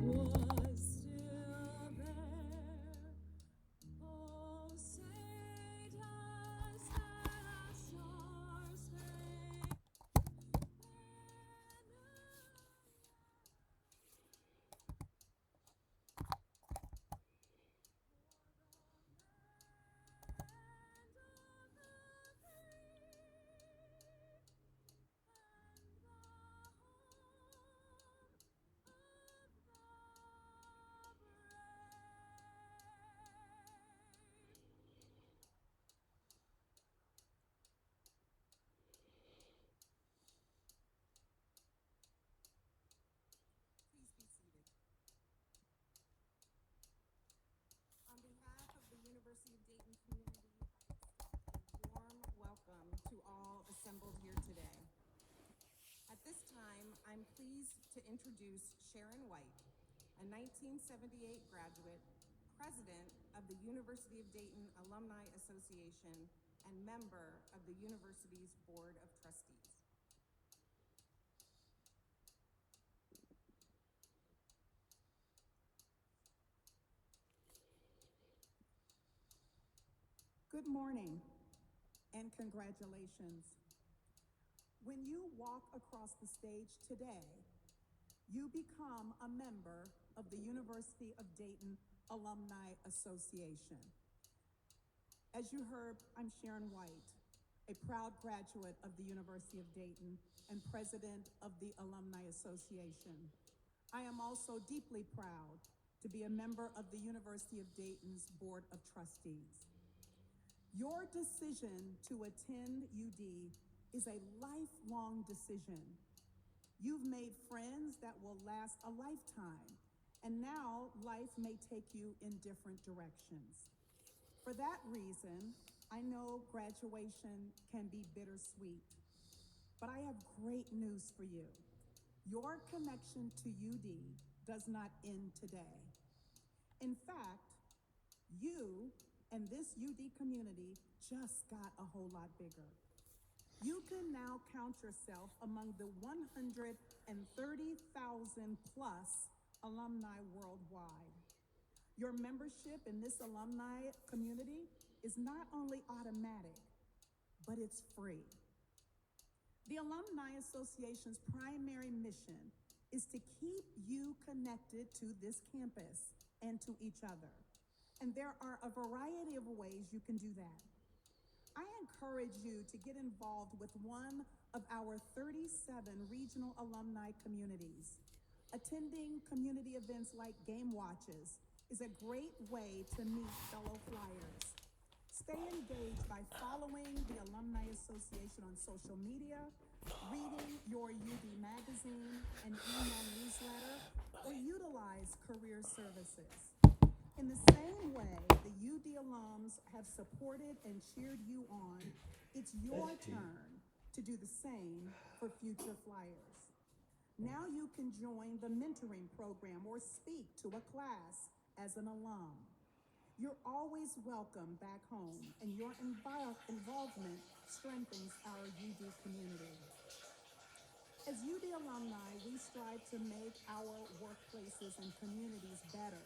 was still there. Oh, say does that star spangled Please be seated. On behalf of the University of Dayton community, I extend a warm welcome to all assembled here today. At this time, I'm pleased to introduce Sharon White, a 1978 graduate, president of the University of Dayton Alumni Association, and member of the university's Board of Trustees. Good morning and congratulations. When you walk across the stage today, you become a member of the University of Dayton Alumni Association. As you heard, I'm Sharon White, a proud graduate of the University of Dayton and president of the Alumni Association. I am also deeply proud to be a member of the University of Dayton's Board of Trustees. Your decision to attend UD is a lifelong decision. You've made friends that will last a lifetime, and now life may take you in different directions. For that reason, I know graduation can be bittersweet, but I have great news for you. Your connection to UD does not end today. In fact, you and this UD community just got a whole lot bigger. You can now count yourself among the 130,000 plus alumni worldwide. Your membership in this alumni community is not only automatic, but it's free. The Alumni Association's primary mission is to keep you connected to this campus and to each other. And there are a variety of ways you can do that. I encourage you to get involved with one of our 37 regional alumni communities. Attending community events like Game Watches is a great way to meet fellow flyers. Stay engaged by following the Alumni Association on social media, reading your UD magazine and email newsletter, or utilize career services. In the same way the UD alums have supported and cheered you on, it's your turn to do the same for future flyers. Now you can join the mentoring program or speak to a class as an alum. You're always welcome back home, and your involvement strengthens our UD community. As UD alumni, we strive to make our workplaces and communities better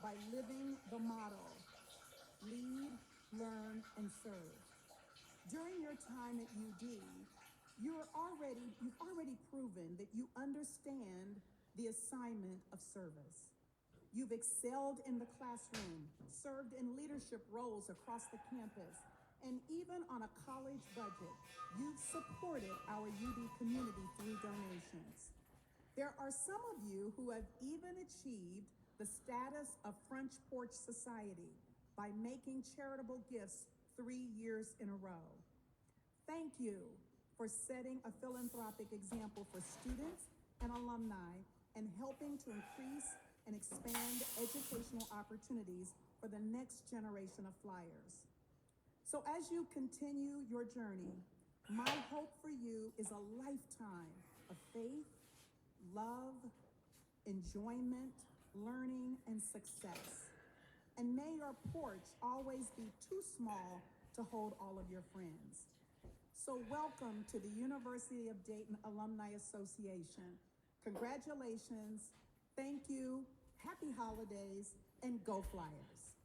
by living the motto, lead, learn, and serve. During your time at UD, you've already proven that you understand the assignment of service. You've excelled in the classroom, served in leadership roles across the campus, and even on a college budget, you've supported our UD community through donations. There are some of you who have even achieved the status of Front Porch Society by making charitable gifts 3 years in a row. Thank you for setting a philanthropic example for students and alumni and helping to increase and expand educational opportunities for the next generation of flyers. So as you continue your journey, my hope for you is a lifetime of faith, love, enjoyment, learning, and success. And may your porch always be too small to hold all of your friends. So welcome to the University of Dayton Alumni Association. Congratulations, thank you, happy holidays, and go Flyers.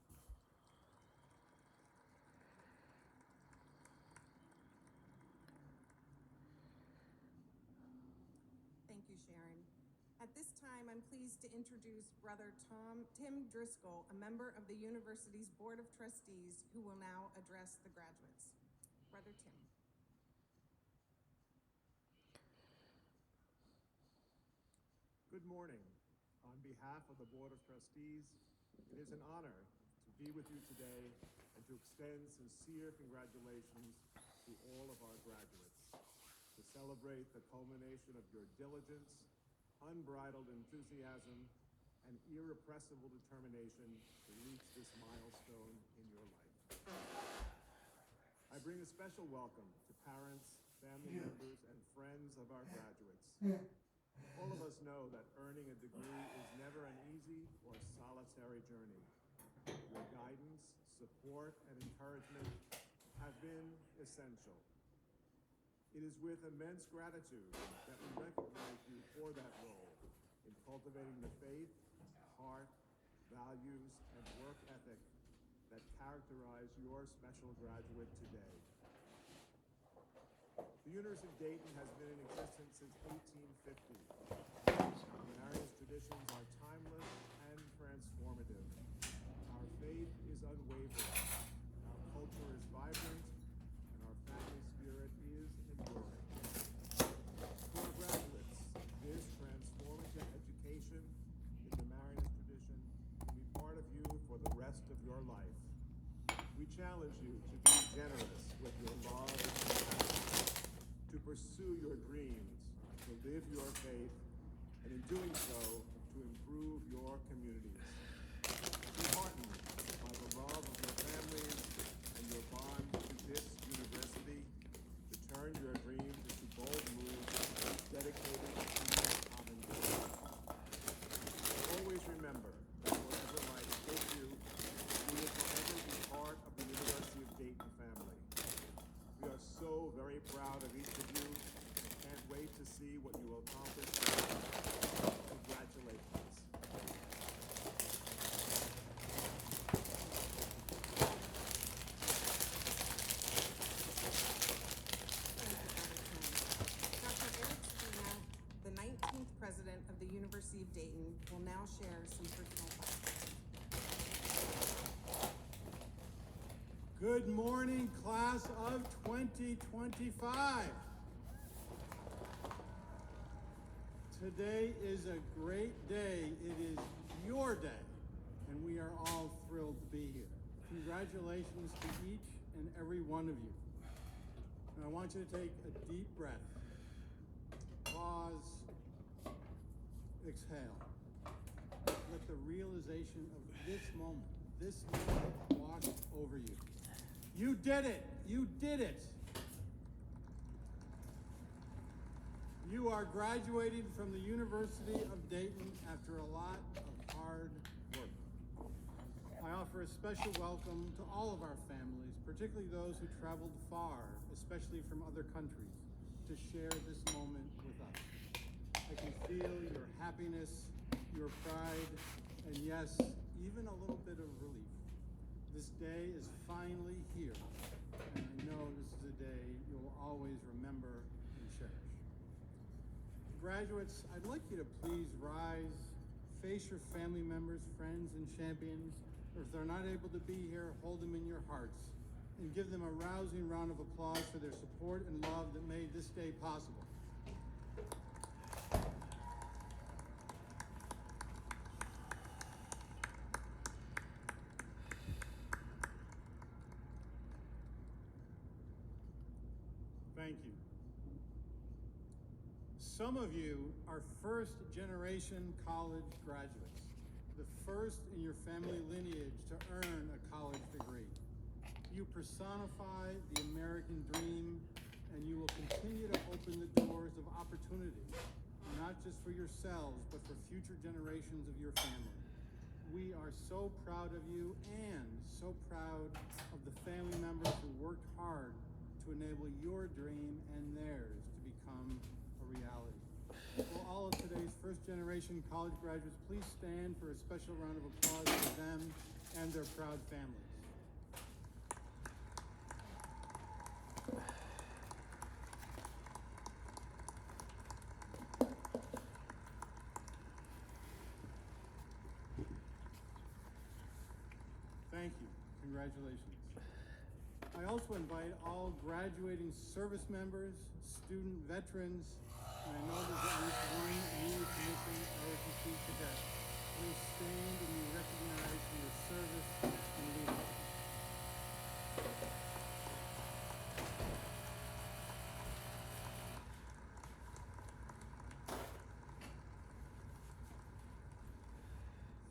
Thank you, Sharon. At this time, I'm pleased to introduce Brother Tim Driscoll, a member of the university's Board of Trustees, who will now address the graduates. Brother Tim. Good morning. On behalf of the Board of Trustees, it is an honor to be with you today and to extend sincere congratulations to all of our graduates, to celebrate the culmination of your diligence, unbridled enthusiasm, and irrepressible determination to reach this milestone in your life. I bring a special welcome to parents, family members, and friends of our graduates. All of us know that earning a degree is never an easy or solitary journey. Your guidance, support, and encouragement have been essential. It is with immense gratitude that we recognize you for that role in cultivating the faith, heart, values, and work ethic that characterize your special graduate today. The University of Dayton has been in existence since 1850. Marian's traditions are timeless and transformative. Our faith is unwavering. Our culture is vibrant, and our family spirit is enduring. To our graduates, this transformative education in the Marian's tradition will be part of you for the rest of your life. We challenge you to be generous with your love and compassion, to pursue your dreams, to live your faith, and in doing so, to improve your communities. Be heartened by the love of your families and your bond to this university, to turn your dreams into bold moves dedicated to your common goal. Always remember that whatever life gives you, you will forever be part of the University of Dayton family. We are so very proud of each of you and can't wait to see what you will accomplish. Congratulations. Dr. Eric Spina, the 19th president of the University of Dayton, will now share some personal thoughts. Good morning, class of 2025. Today is a great day. It is your day, and we are all thrilled to be here. Congratulations to each and every one of you. And I want you to take a deep breath. Pause. Exhale. Let the realization of this moment wash over you. You did it! You did it! You are graduating from the University of Dayton after a lot of hard work. I offer a special welcome to all of our families, particularly those who traveled far, especially from other countries, to share this moment with us. I can feel your happiness, your pride, and yes, even a little bit of relief. This day is finally here, and I know this is a day you'll always remember and cherish. Graduates, I'd like you to please rise, face your family members, friends, and champions, or if they're not able to be here, hold them in your hearts, and give them a rousing round of applause for their support and love that made this day possible. Thank you. Some of you are first-generation college graduates, the first in your family lineage to earn a college degree. You personify the American dream, and you will continue to open the doors of opportunity, not just for yourselves, but for future generations of your family. We are so proud of you and so proud of the family members who worked hard to enable your dream and theirs to become a reality. Will all of today's first-generation college graduates please stand for a special round of applause for them and their proud families. Thank you. Congratulations. I also invite all graduating service members, student veterans, and I know there's at least one newly commissioned ROTC cadet. Please stand and be recognized for your service and leadership.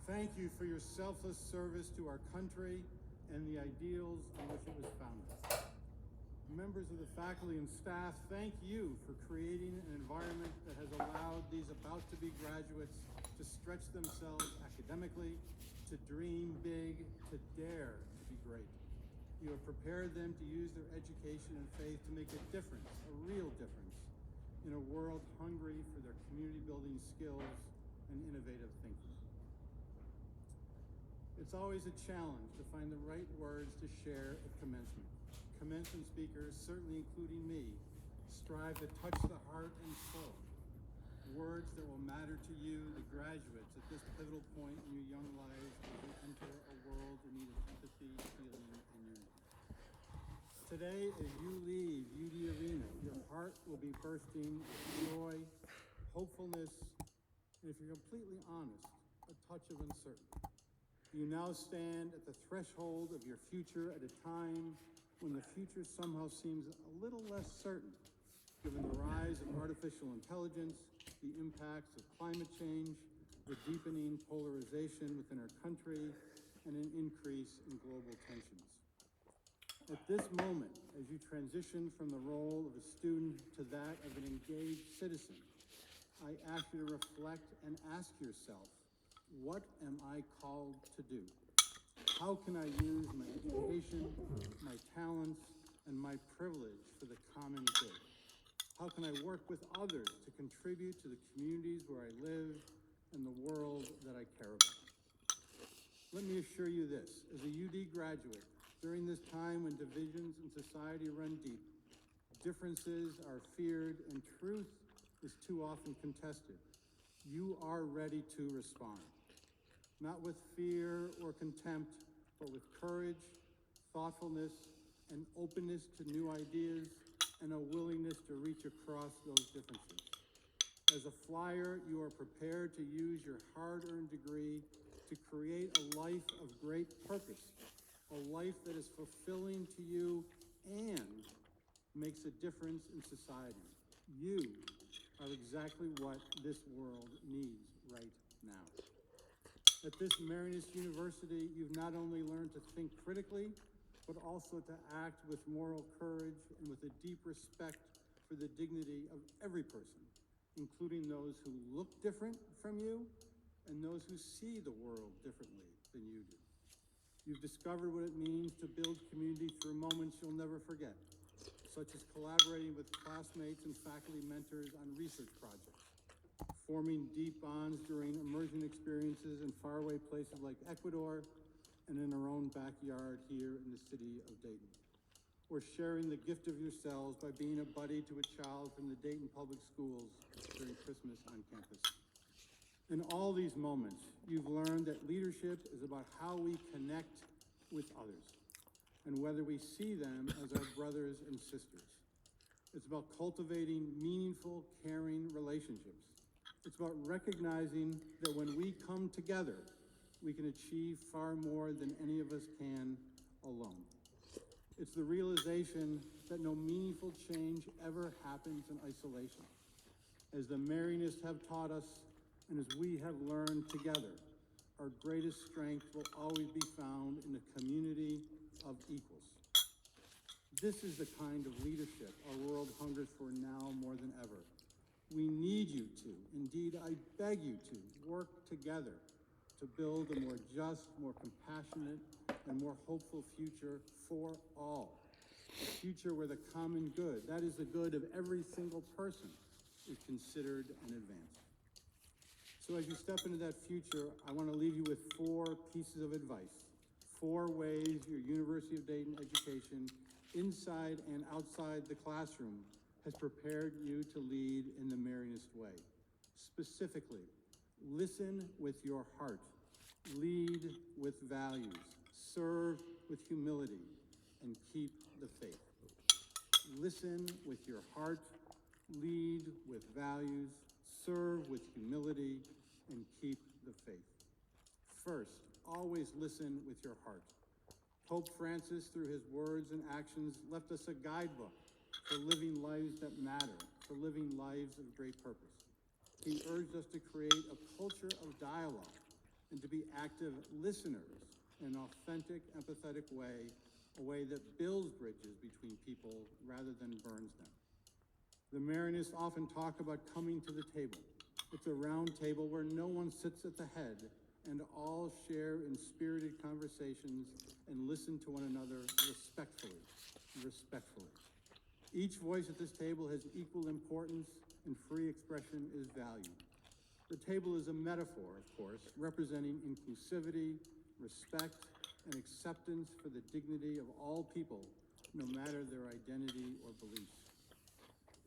Thank you for your selfless service to our country and the ideals on which it was founded. Members of the faculty and staff, thank you for creating an environment that has allowed these about-to-be graduates to stretch themselves academically, to dream big, to dare to be great. You have prepared them to use their education and faith to make a difference, a real difference, in a world hungry for their community-building skills and innovative thinking. It's always a challenge to find the right words to share at commencement. Commencement speakers, certainly including me, strive to touch the heart and soul. Words that will matter to you, the graduates, at this pivotal point in your young lives as you enter a world in need of empathy, healing, and unity. Today, as you leave UD Arena, your heart will be bursting with joy, hopefulness, and if you're completely honest, a touch of uncertainty. You now stand at the threshold of your future at a time when the future somehow seems a little less certain, given the rise of artificial intelligence, the impacts of climate change, the deepening polarization within our country, and an increase in global tensions. At this moment, as you transition from the role of a student to that of an engaged citizen, I ask you to reflect and ask yourself, what am I called to do? How can I use my education, my talents, and my privilege for the common good? How can I work with others to contribute to the communities where I live and the world that I care about? Let me assure you this, as a UD graduate, during this time when divisions in society run deep, differences are feared, and truth is too often contested, you are ready to respond. Not with fear or contempt, but with courage, thoughtfulness, and openness to new ideas, and a willingness to reach across those differences. As a flyer, you are prepared to use your hard-earned degree to create a life of great purpose, a life that is fulfilling to you and makes a difference in society. You are exactly what this world needs right now. At this Marianist University, you've not only learned to think critically, but also to act with moral courage and with a deep respect for the dignity of every person, including those who look different from you and those who see the world differently than you do. You've discovered what it means to build community through moments you'll never forget, such as collaborating with classmates and faculty mentors on research projects, forming deep bonds during immersion experiences in faraway places like Ecuador and in our own backyard here in the city of Dayton, or sharing the gift of yourselves by being a buddy to a child from the Dayton Public Schools during Christmas on campus. In all these moments, you've learned that leadership is about how we connect with others and whether we see them as our brothers and sisters. It's about cultivating meaningful, caring relationships. It's about recognizing that when we come together, we can achieve far more than any of us can alone. It's the realization that no meaningful change ever happens in isolation. As the Marianists have taught us, and as we have learned together, our greatest strength will always be found in a community of equals. This is the kind of leadership our world hungers for now more than ever. We need you to, indeed, I beg you to, work together to build a more just, more compassionate, and more hopeful future for all. A future where the common good, that is the good of every single person, is considered and advanced. So as you step into that future, I want to leave you with 4 pieces of advice, 4 ways your University of Dayton education, inside and outside the classroom, has prepared you to lead in the Marianist way. Specifically, listen with your heart, lead with values, serve with humility, and keep the faith. Listen with your heart, lead with values, serve with humility, and keep the faith. First, always listen with your heart. Pope Francis, through his words and actions, left us a guidebook for living lives that matter, for living lives of great purpose. He urged us to create a culture of dialogue and to be active listeners in an authentic, empathetic way, a way that builds bridges between people rather than burns them. The Marianists often talk about coming to the table. It's a round table where no one sits at the head and all share in spirited conversations and listen to one another respectfully. Each voice at this table has equal importance and free expression is valued. The table is a metaphor, of course, representing inclusivity, respect, and acceptance for the dignity of all people, no matter their identity or beliefs.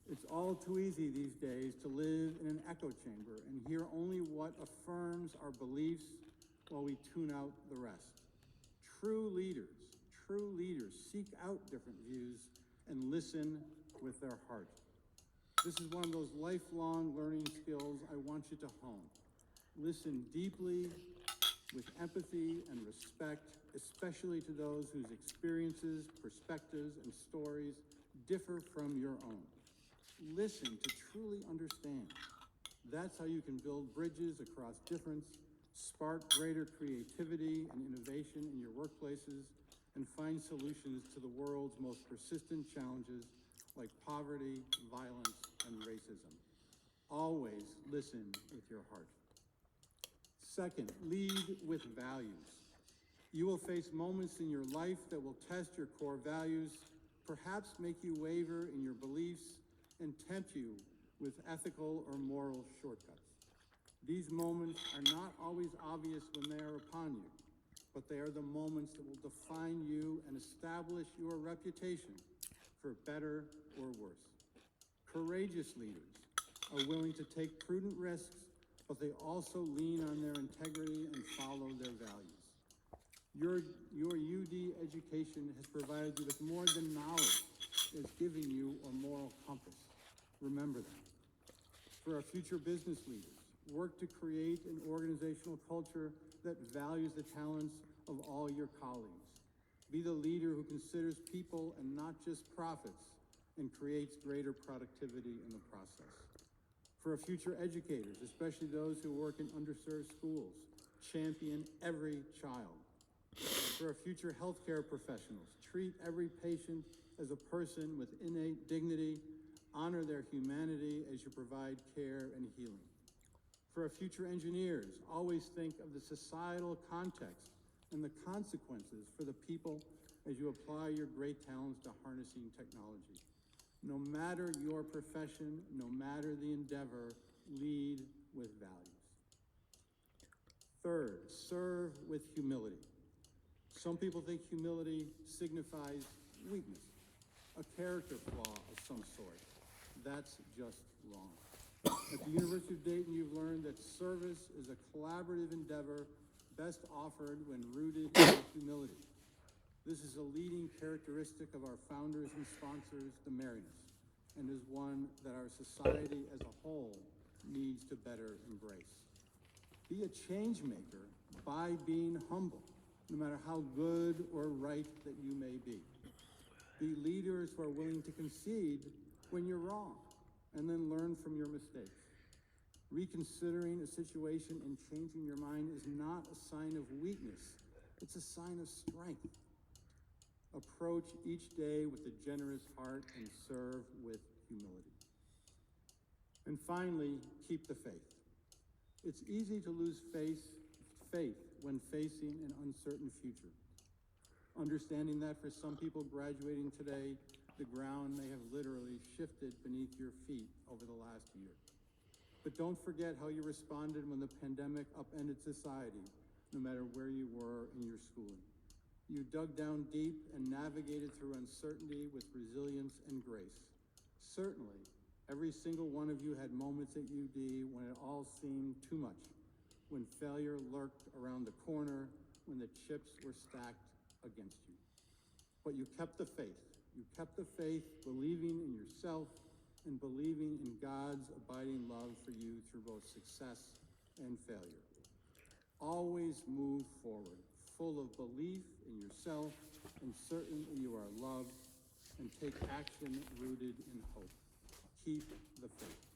It's all too easy these days to live in an echo chamber and hear only what affirms our beliefs while we tune out the rest. True leaders seek out different views and listen with their heart. This is one of those lifelong learning skills I want you to hone. Listen deeply with empathy and respect, especially to those whose experiences, perspectives, and stories differ from your own. Listen to truly understand. That's how you can build bridges across difference, spark greater creativity and innovation in your workplaces, and find solutions to the world's most persistent challenges like poverty, violence, and racism. Always listen with your heart. Second, lead with values. You will face moments in your life that will test your core values, perhaps make you waver in your beliefs, and tempt you with ethical or moral shortcuts. These moments are not always obvious when they are upon you, but they are the moments that will define you and establish your reputation for better or worse. Courageous leaders are willing to take prudent risks, but they also lean on their integrity and follow their values. Your UD education has provided you with more than knowledge. It's giving you a moral compass. Remember that. For our future business leaders, work to create an organizational culture that values the talents of all your colleagues. Be the leader who considers people and not just profits and creates greater productivity in the process. For our future educators, especially those who work in underserved schools, champion every child. For our future healthcare professionals, treat every patient as a person with innate dignity, honor their humanity as you provide care and healing. For our future engineers, always think of the societal context and the consequences for the people as you apply your great talents to harnessing technology. No matter your profession, no matter the endeavor, lead with values. Third, serve with humility. Some people think humility signifies weakness, a character flaw of some sort. That's just wrong. At the University of Dayton, you've learned that service is a collaborative endeavor best offered when rooted in humility. This is a leading characteristic of our founders and sponsors, the Marianists, and is one that our society as a whole needs to better embrace. Be a change maker by being humble, no matter how good or right that you may be. Be leaders who are willing to concede when you're wrong and then learn from your mistakes. Reconsidering a situation and changing your mind is not a sign of weakness, it's a sign of strength. Approach each day with a generous heart and serve with humility. And finally, keep the faith. It's easy to lose faith when facing an uncertain future. Understanding that for some people graduating today the ground may have literally shifted beneath your feet over the last year. But don't forget how you responded when the pandemic upended society, no matter where you were in your schooling. You dug down deep and navigated through uncertainty with resilience and grace. Certainly, every single one of you had moments at UD when it all seemed too much, when failure lurked around the corner, when the chips were stacked against you. But you kept the faith. You kept the faith, believing in yourself and believing in God's abiding love for you through both success and failure. Always move forward, full of belief in yourself and certain that you are loved, and take action rooted in hope. Keep the faith.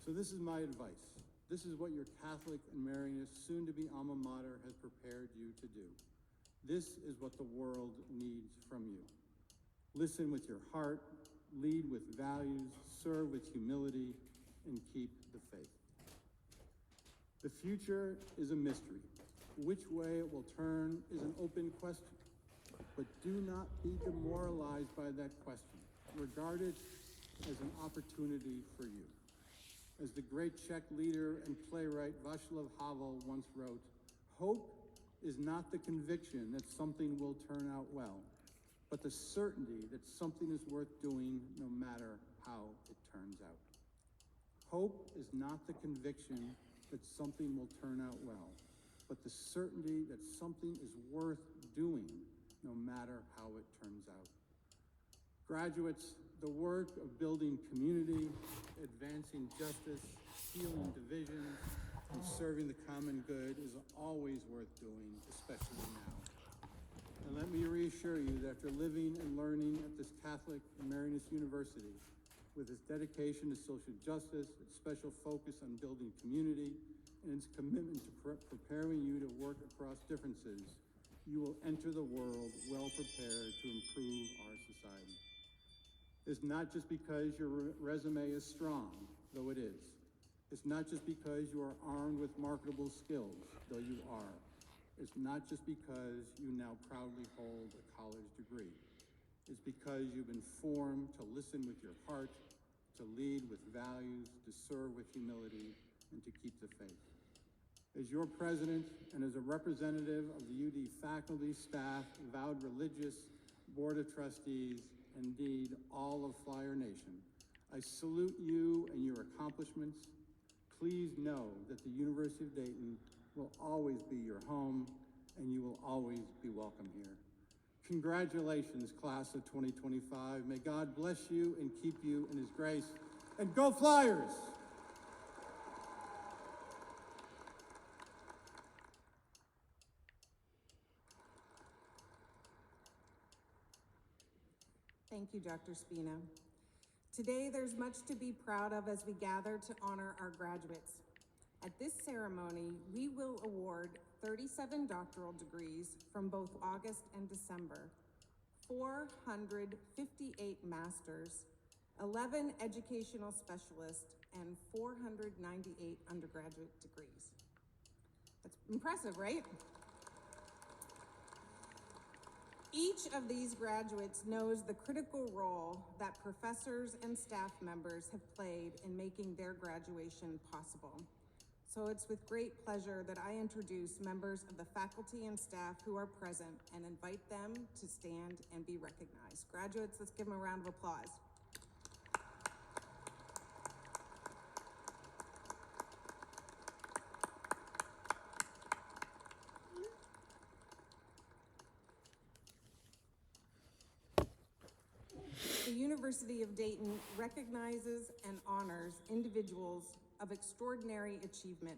So this is my advice. This is what your Catholic and Marianist, soon-to-be alma mater, has prepared you to do. This is what the world needs from you. Listen with your heart, lead with values, serve with humility, and keep the faith. The future is a mystery. Which way it will turn is an open question. But do not be demoralized by that question. Regard it as an opportunity for you. As the great Czech leader and playwright Václav Havel once wrote, hope is not the conviction that something will turn out well, but the certainty that something is worth doing no matter how it turns out. Hope is not the conviction that something will turn out well, but the certainty that something is worth doing no matter how it turns out. Graduates, the work of building community, advancing justice, healing divisions, and serving the common good is always worth doing, especially now. And let me reassure you that after living and learning at this Catholic and Marianist university, with its dedication to social justice, its special focus on building community, and its commitment to preparing you to work across differences, you will enter the world well prepared to improve our society. It's not just because your resume is strong, though it is. It's not just because you are armed with marketable skills, though you are. It's not just because you now proudly hold a college degree. It's because you've been formed to listen with your heart, to lead with values, to serve with humility, and to keep the faith. As your president and as a representative of the UD faculty, staff, vowed religious, board of trustees, indeed all of Flyer Nation, I salute you and your accomplishments. Please know that the University of Dayton will always be your home, and you will always be welcome here. Congratulations, class of 2025. May God bless you and keep you in his grace. And go Flyers! Thank you, Dr. Spina. Today, there's much to be proud of as we gather to honor our graduates. At this ceremony, we will award 37 doctoral degrees from both August and December, 458 masters, 11 educational specialists, and 498 undergraduate degrees. That's impressive, right? Each of these graduates knows the critical role that professors and staff members have played in making their graduation possible. So it's with great pleasure that I introduce members of the faculty and staff who are present and invite them to stand and be recognized. Graduates, let's give them a round of applause. The University of Dayton recognizes and honors individuals of extraordinary achievement,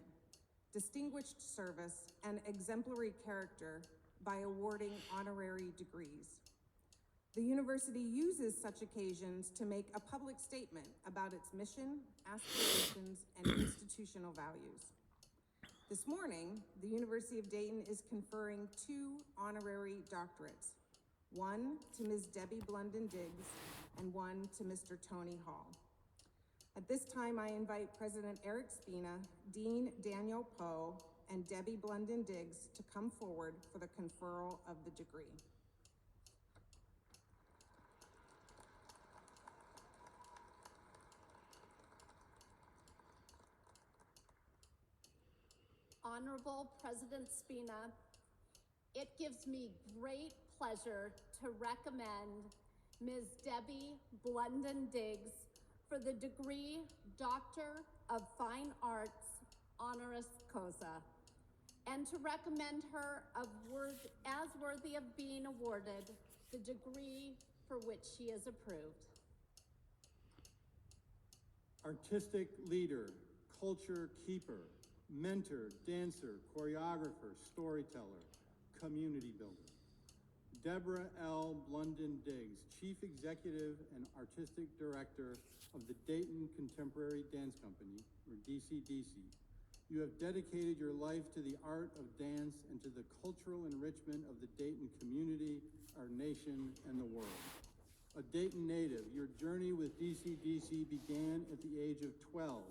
distinguished service, and exemplary character by awarding honorary degrees. The university uses such occasions to make a public statement about its mission, aspirations, and institutional values. This morning, the University of Dayton is conferring 2 honorary doctorates, one to Ms. Debbie Blunden-Diggs and one to Mr. Tony Hall. At this time, I invite President Eric Spina, Dean Daniel Poe, and Debbie Blunden-Diggs to come forward for the conferral of the degree. Honorable President Spina, it gives me great pleasure to recommend Ms. Debbie Blunden Diggs for the degree Doctor of Fine Arts honoris causa, and to recommend her as worthy of being awarded the degree for which she is approved. Artistic leader, culture keeper, mentor, dancer, choreographer, storyteller, community builder. Deborah L. Blunden Diggs, Chief Executive and Artistic Director of the Dayton Contemporary Dance Company, or DCDC. You have dedicated your life to the art of dance and to the cultural enrichment of the Dayton community, our nation, and the world. A Dayton native, your journey with DCDC began at the age of 12,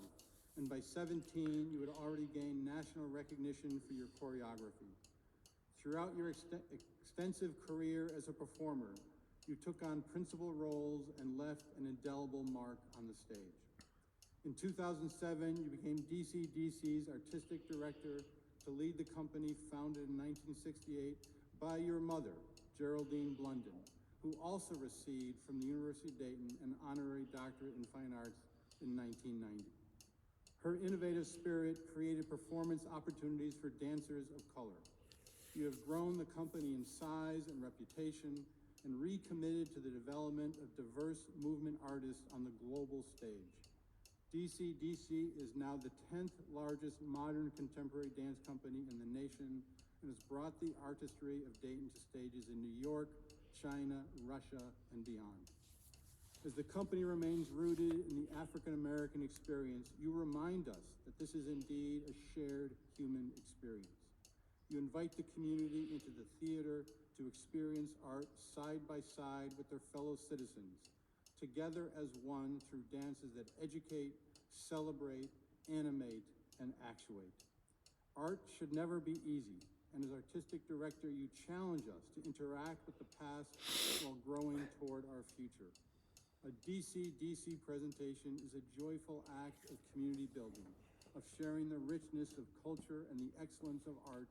and by 17, you had already gained national recognition for your choreography. Throughout your extensive career as a performer, you took on principal roles and left an indelible mark on the stage. In 2007, you became DCDC's artistic director to lead the company founded in 1968 by your mother, Geraldine Blunden, who also received from the University of Dayton an honorary doctorate in fine arts in 1990. Her innovative spirit created performance opportunities for dancers of color. You have grown the company in size and reputation and recommitted to the development of diverse movement artists on the global stage. DCDC is now the 10th largest modern contemporary dance company in the nation and has brought the artistry of Dayton to stages in New York, China, Russia, and beyond. As the company remains rooted in the African American experience, you remind us that this is indeed a shared human experience. You invite the community into the theater to experience art side by side with their fellow citizens, together as one through dances that educate, celebrate, animate, and actuate. Art should never be easy, and as artistic director, you challenge us to interact with the past while growing toward our future. A DCDC presentation is a joyful act of community building, of sharing the richness of culture and the excellence of art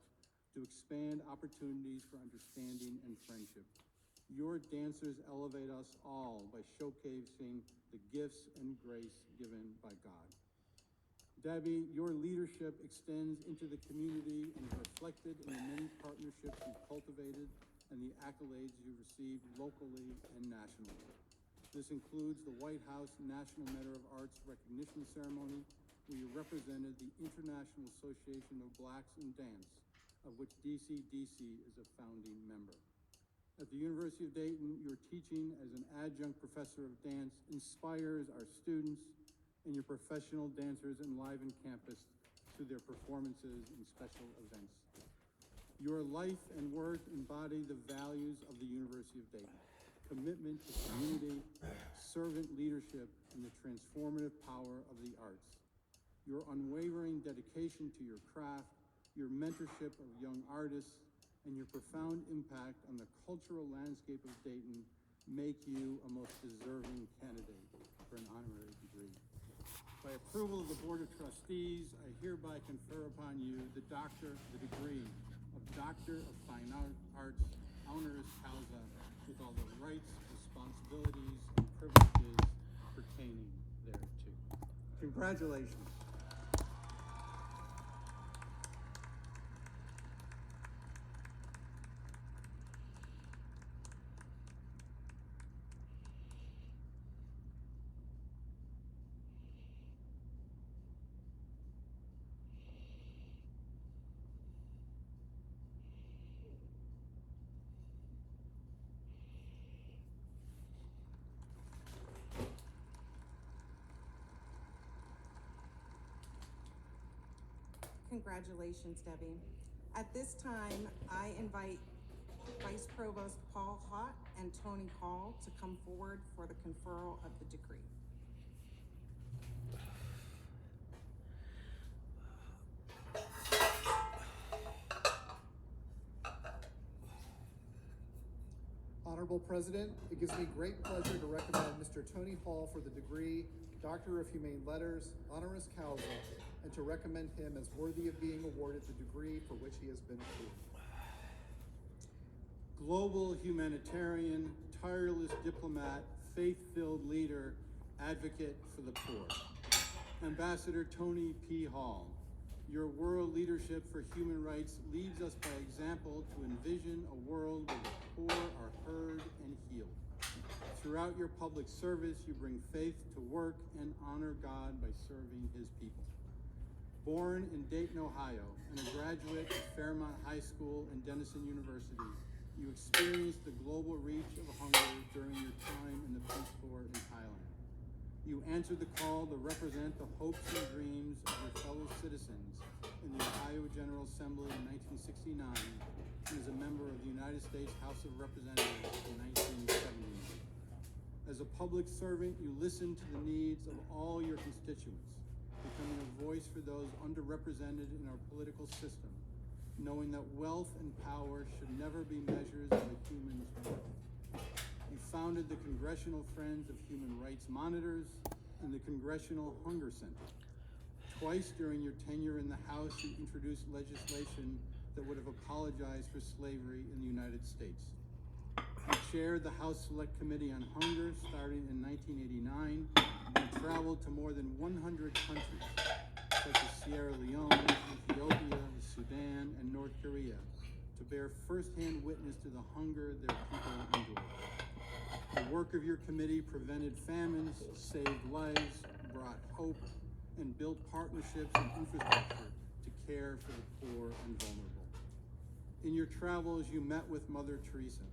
to expand opportunities for understanding and friendship. Your dancers elevate us all by showcasing the gifts and grace given by God. Debbie, your leadership extends into the community and is reflected in the many partnerships you've cultivated and the accolades you've received locally and nationally. This includes the White House National Medal of Arts recognition ceremony, where you represented the International Association of Blacks in Dance, of which DCDC is a founding member. At the University of Dayton, your teaching as an adjunct professor of dance inspires our students, and your professional dancers enliven campus through their performances and special events. Your life and work embody the values of the University of Dayton: commitment to community, servant leadership, and the transformative power of the arts. Your unwavering dedication to your craft, your mentorship of young artists, and your profound impact on the cultural landscape of Dayton make you a most deserving candidate for an honorary degree. By approval of the Board of Trustees, I hereby confer upon you the degree of Doctor of Fine Arts honoris causa with all the rights, responsibilities, and privileges pertaining thereto. Congratulations. Congratulations, Debbie. At this time, I invite Vice Provost Paul Hott and Tony Hall to come forward for the conferral of the degree. Honorable President, it gives me great pleasure to recommend Mr. Tony Hall for the degree Doctor of Humane Letters, honoris causa, and to recommend him as worthy of being awarded the degree for which he has been approved. Global humanitarian, tireless diplomat, faith-filled leader, advocate for the poor. Ambassador Tony P. Hall, your world leadership for human rights leads us by example to envision a world where the poor are heard and healed. Throughout your public service, you bring faith to work and honor God by serving his people. Born in Dayton, Ohio, and a graduate of Fairmont High School and Denison University, you experienced the global reach of hunger during your time in the Peace Corps in Thailand. You answered the call to represent the hopes and dreams of your fellow citizens in the Ohio General Assembly in 1969 and as a member of the United States House of Representatives in 1979. As a public servant, you listened to the needs of all your constituents, becoming a voice for those underrepresented in our political system, knowing that wealth and power should never be measures of a human's worth. You founded the Congressional Friends of Human Rights Monitors and the Congressional Hunger Center. Twice during your tenure in the House, you introduced legislation that would have apologized for slavery in the United States. You chaired the House Select Committee on Hunger starting in 1989 and traveled to more than 100 countries, such as Sierra Leone, Ethiopia, the Sudan, and North Korea, to bear firsthand witness to the hunger their people endure. The work of your committee prevented famines, saved lives, brought hope, and built partnerships and infrastructure to care for the poor and vulnerable. In your travels, you met with Mother Teresa.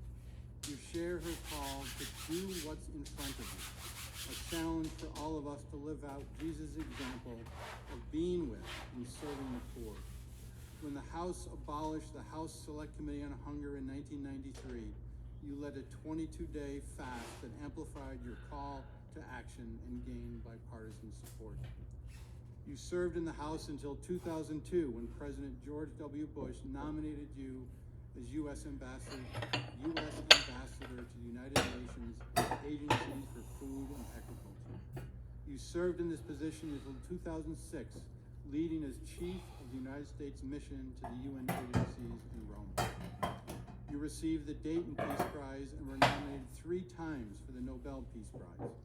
You share her call to do what's in front of you, a challenge for all of us to live out Jesus' example of being with and serving the poor. When the House abolished the House Select Committee on Hunger in 1993, you led a 22-day fast that amplified your call to action and gained bipartisan support. You served in the House until 2002 when President George W. Bush nominated you as U.S. Ambassador to the United Nations Agencies for Food and Agriculture. You served in this position until 2006, leading as Chief of the United States Mission to the UN agencies in Rome. You received the Dayton Peace Prize and were nominated 3 times for the Nobel Peace Prize.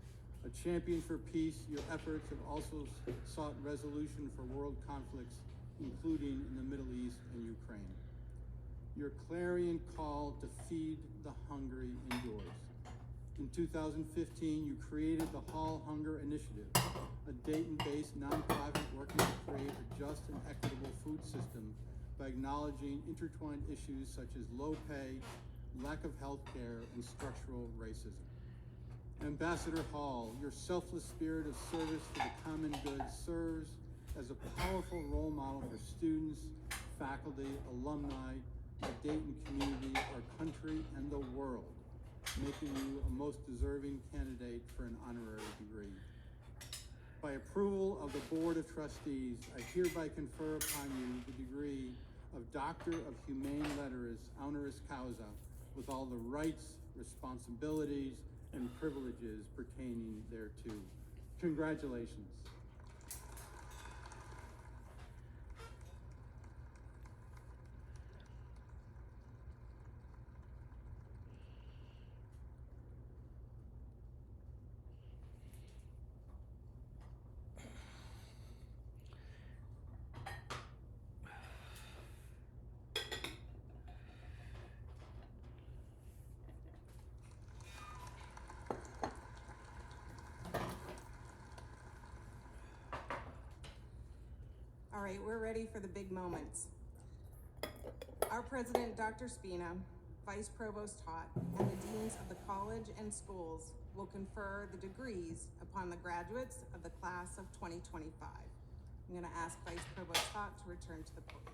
A champion for peace, your efforts have also sought resolution for world conflicts, including in the Middle East and Ukraine. Your clarion call to feed the hungry endures. In 2015, you created the Hall Hunger Initiative, a Dayton-based nonprofit working to create a just and equitable food system by acknowledging intertwined issues such as low pay, lack of health care, and structural racism. Ambassador Hall, your selfless spirit of service for the common good serves as a powerful role model for students, faculty, alumni, the Dayton community, our country, and the world, making you a most deserving candidate for an honorary degree. By approval of the Board of Trustees, I hereby confer upon you the degree of Doctor of Humane Letters, honoris causa, with all the rights, responsibilities, and privileges pertaining thereto. Congratulations. All right, we're ready for the big moments. Our president, Dr. Spina, Vice Provost Hott, and the deans of the college and schools will confer the degrees upon the graduates of the class of 2025. I'm going to ask Vice Provost Hott to return to the podium.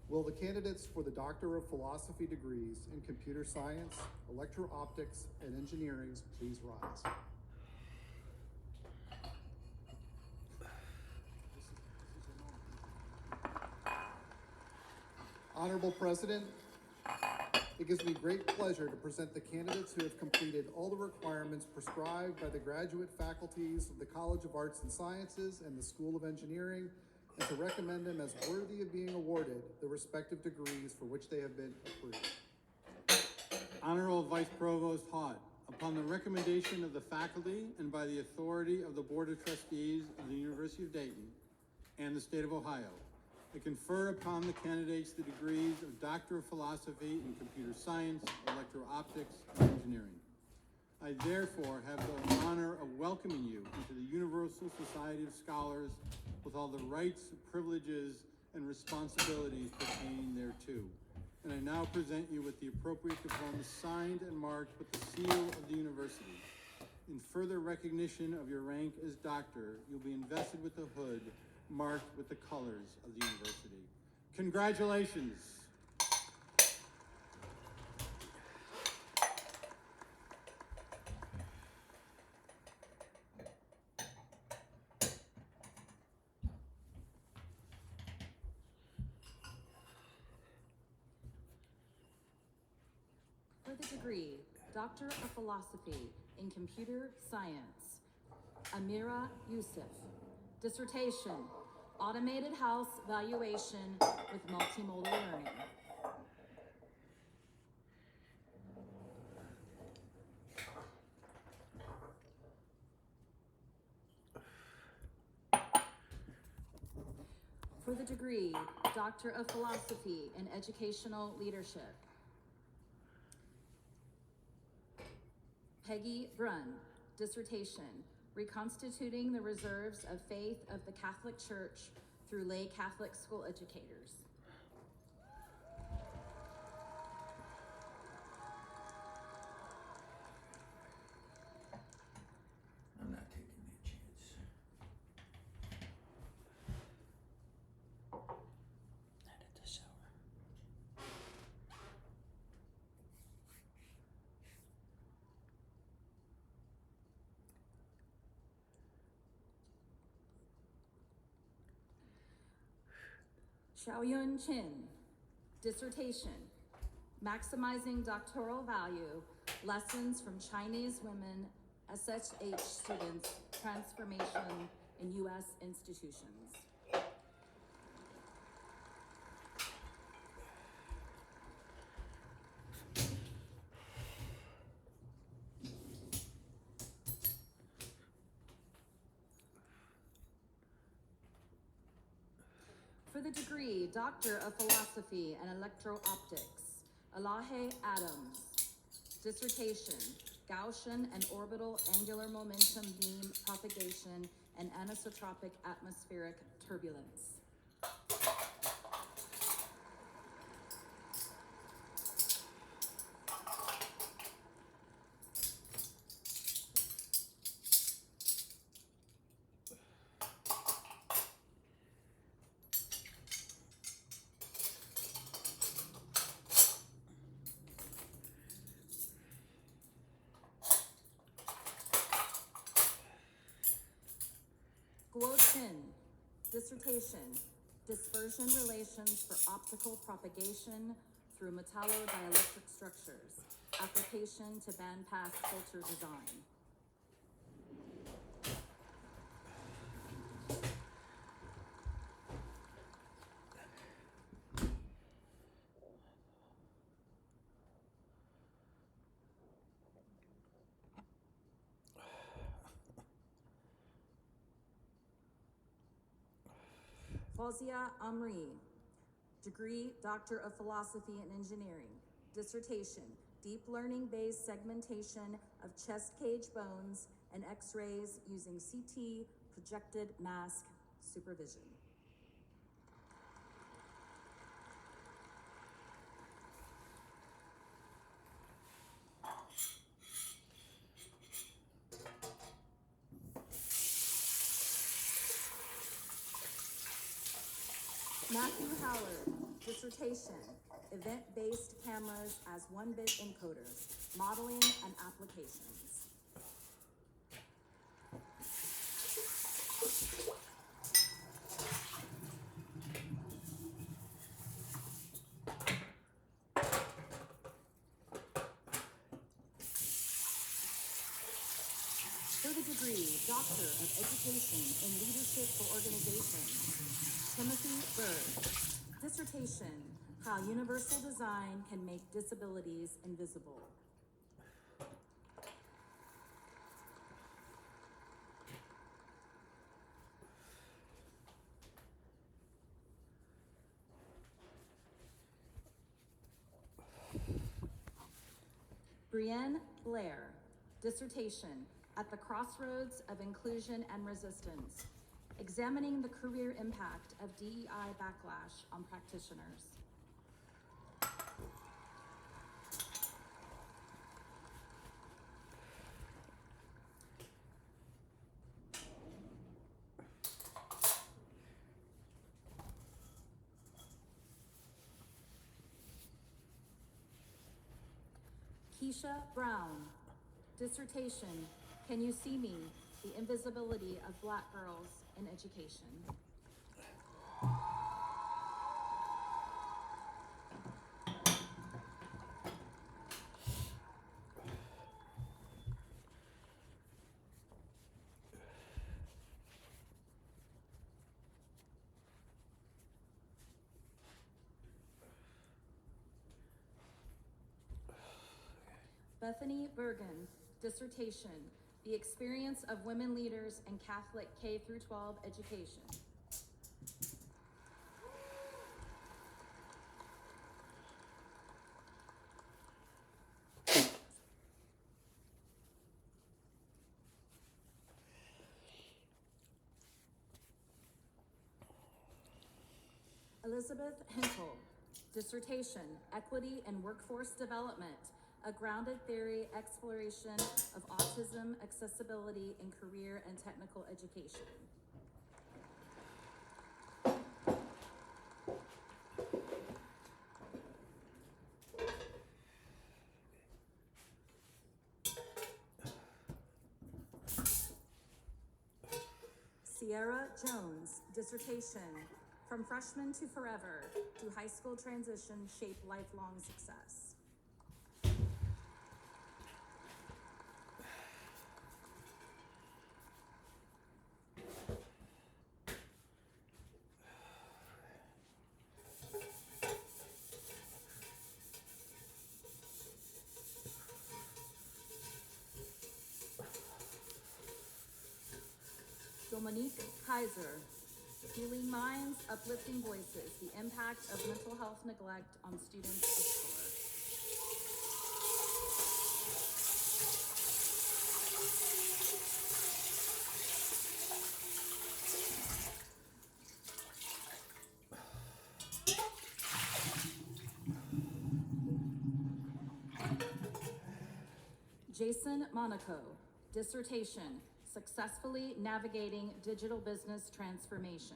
Will the candidates for the Doctor of Philosophy degrees in Computer Science, Electro-Optics, and Engineering please rise? Honorable President, It gives me great pleasure to present the candidates who have completed all the requirements prescribed by the graduate faculties of the College of Arts and Sciences and the School of Engineering, and to recommend them as worthy of being awarded the respective degrees for which they have been approved. Honorable Vice Provost Haught, upon the recommendation of the faculty and by the authority of the Board of Trustees of the University of Dayton and the State of Ohio, I confer upon the candidates the degrees of Doctor of Philosophy in Computer Science, Electro-Optics, and Engineering. I therefore have the honor of welcoming you into the Universal Society of Scholars with all the rights, privileges, and responsibilities pertaining thereto. And I now present you with the appropriate diplomas signed and marked with the seal of the university. In further recognition of your rank as doctor, you'll be invested with the hood marked with the colors of the university. Congratulations. For the degree, Doctor of Philosophy in Computer Science, Amira Yusuf. Dissertation, Automated House Valuation with Multimodal Learning. For the degree, Doctor of Philosophy in Educational Leadership, Peggy Brunn. Dissertation, Reconstituting the Reserves of Faith of the Catholic Church through Lay Catholic School Educators. I'm not taking that chance. Not at this hour. Xiaoyun Qin. Dissertation, Maximizing Doctoral Value, Lessons from Chinese Women SHH Students, Transformation in U.S. Institutions. For the degree, Doctor of Philosophy and Electro-Optics, Elahe Adams. Dissertation, Gaussian and Orbital Angular Momentum Beam Propagation and Anisotropic Atmospheric Turbulence. Guo Qin. Dissertation, Dispersion Relations for Optical Propagation through Metallodielectric Structures, Application to Bandpass Filter Design. Fawzia Amri. Degree, Doctor of Philosophy and Engineering. Dissertation, Deep Learning-Based Segmentation of Chest Cage Bones and X-rays using CT Projected Mask Supervision. Matthew Howard. Dissertation, Event-Based Cameras as 1-bit encoders, Modeling and Applications. For the degree Doctor of Education in Leadership for Organizations, Timothy Berg. Dissertation, How Universal Design Can Make Disabilities Invisible. Brienne Blair. Dissertation, At the Crossroads of Inclusion and Resistance, Examining the Career Impact of DEI Backlash on Practitioners. Keisha Brown. Dissertation, Can You See Me? The Invisibility of Black Girls in Education. Bethany Bergen. Dissertation, The Experience of Women Leaders in Catholic K-12 Education. Elizabeth Henkel. Dissertation, Equity and Workforce Development, A Grounded Theory Exploration of Autism Accessibility in Career and Technical Education. Sierra Jones. Dissertation, From Freshman to Forever, Do High School Transition Shape Lifelong Success? Dominique Kaiser. Healing Minds, Uplifting Voices, The Impact of Mental Health Neglect on Students of Color. Jason Monaco. Dissertation, Successfully Navigating Digital Business Transformation.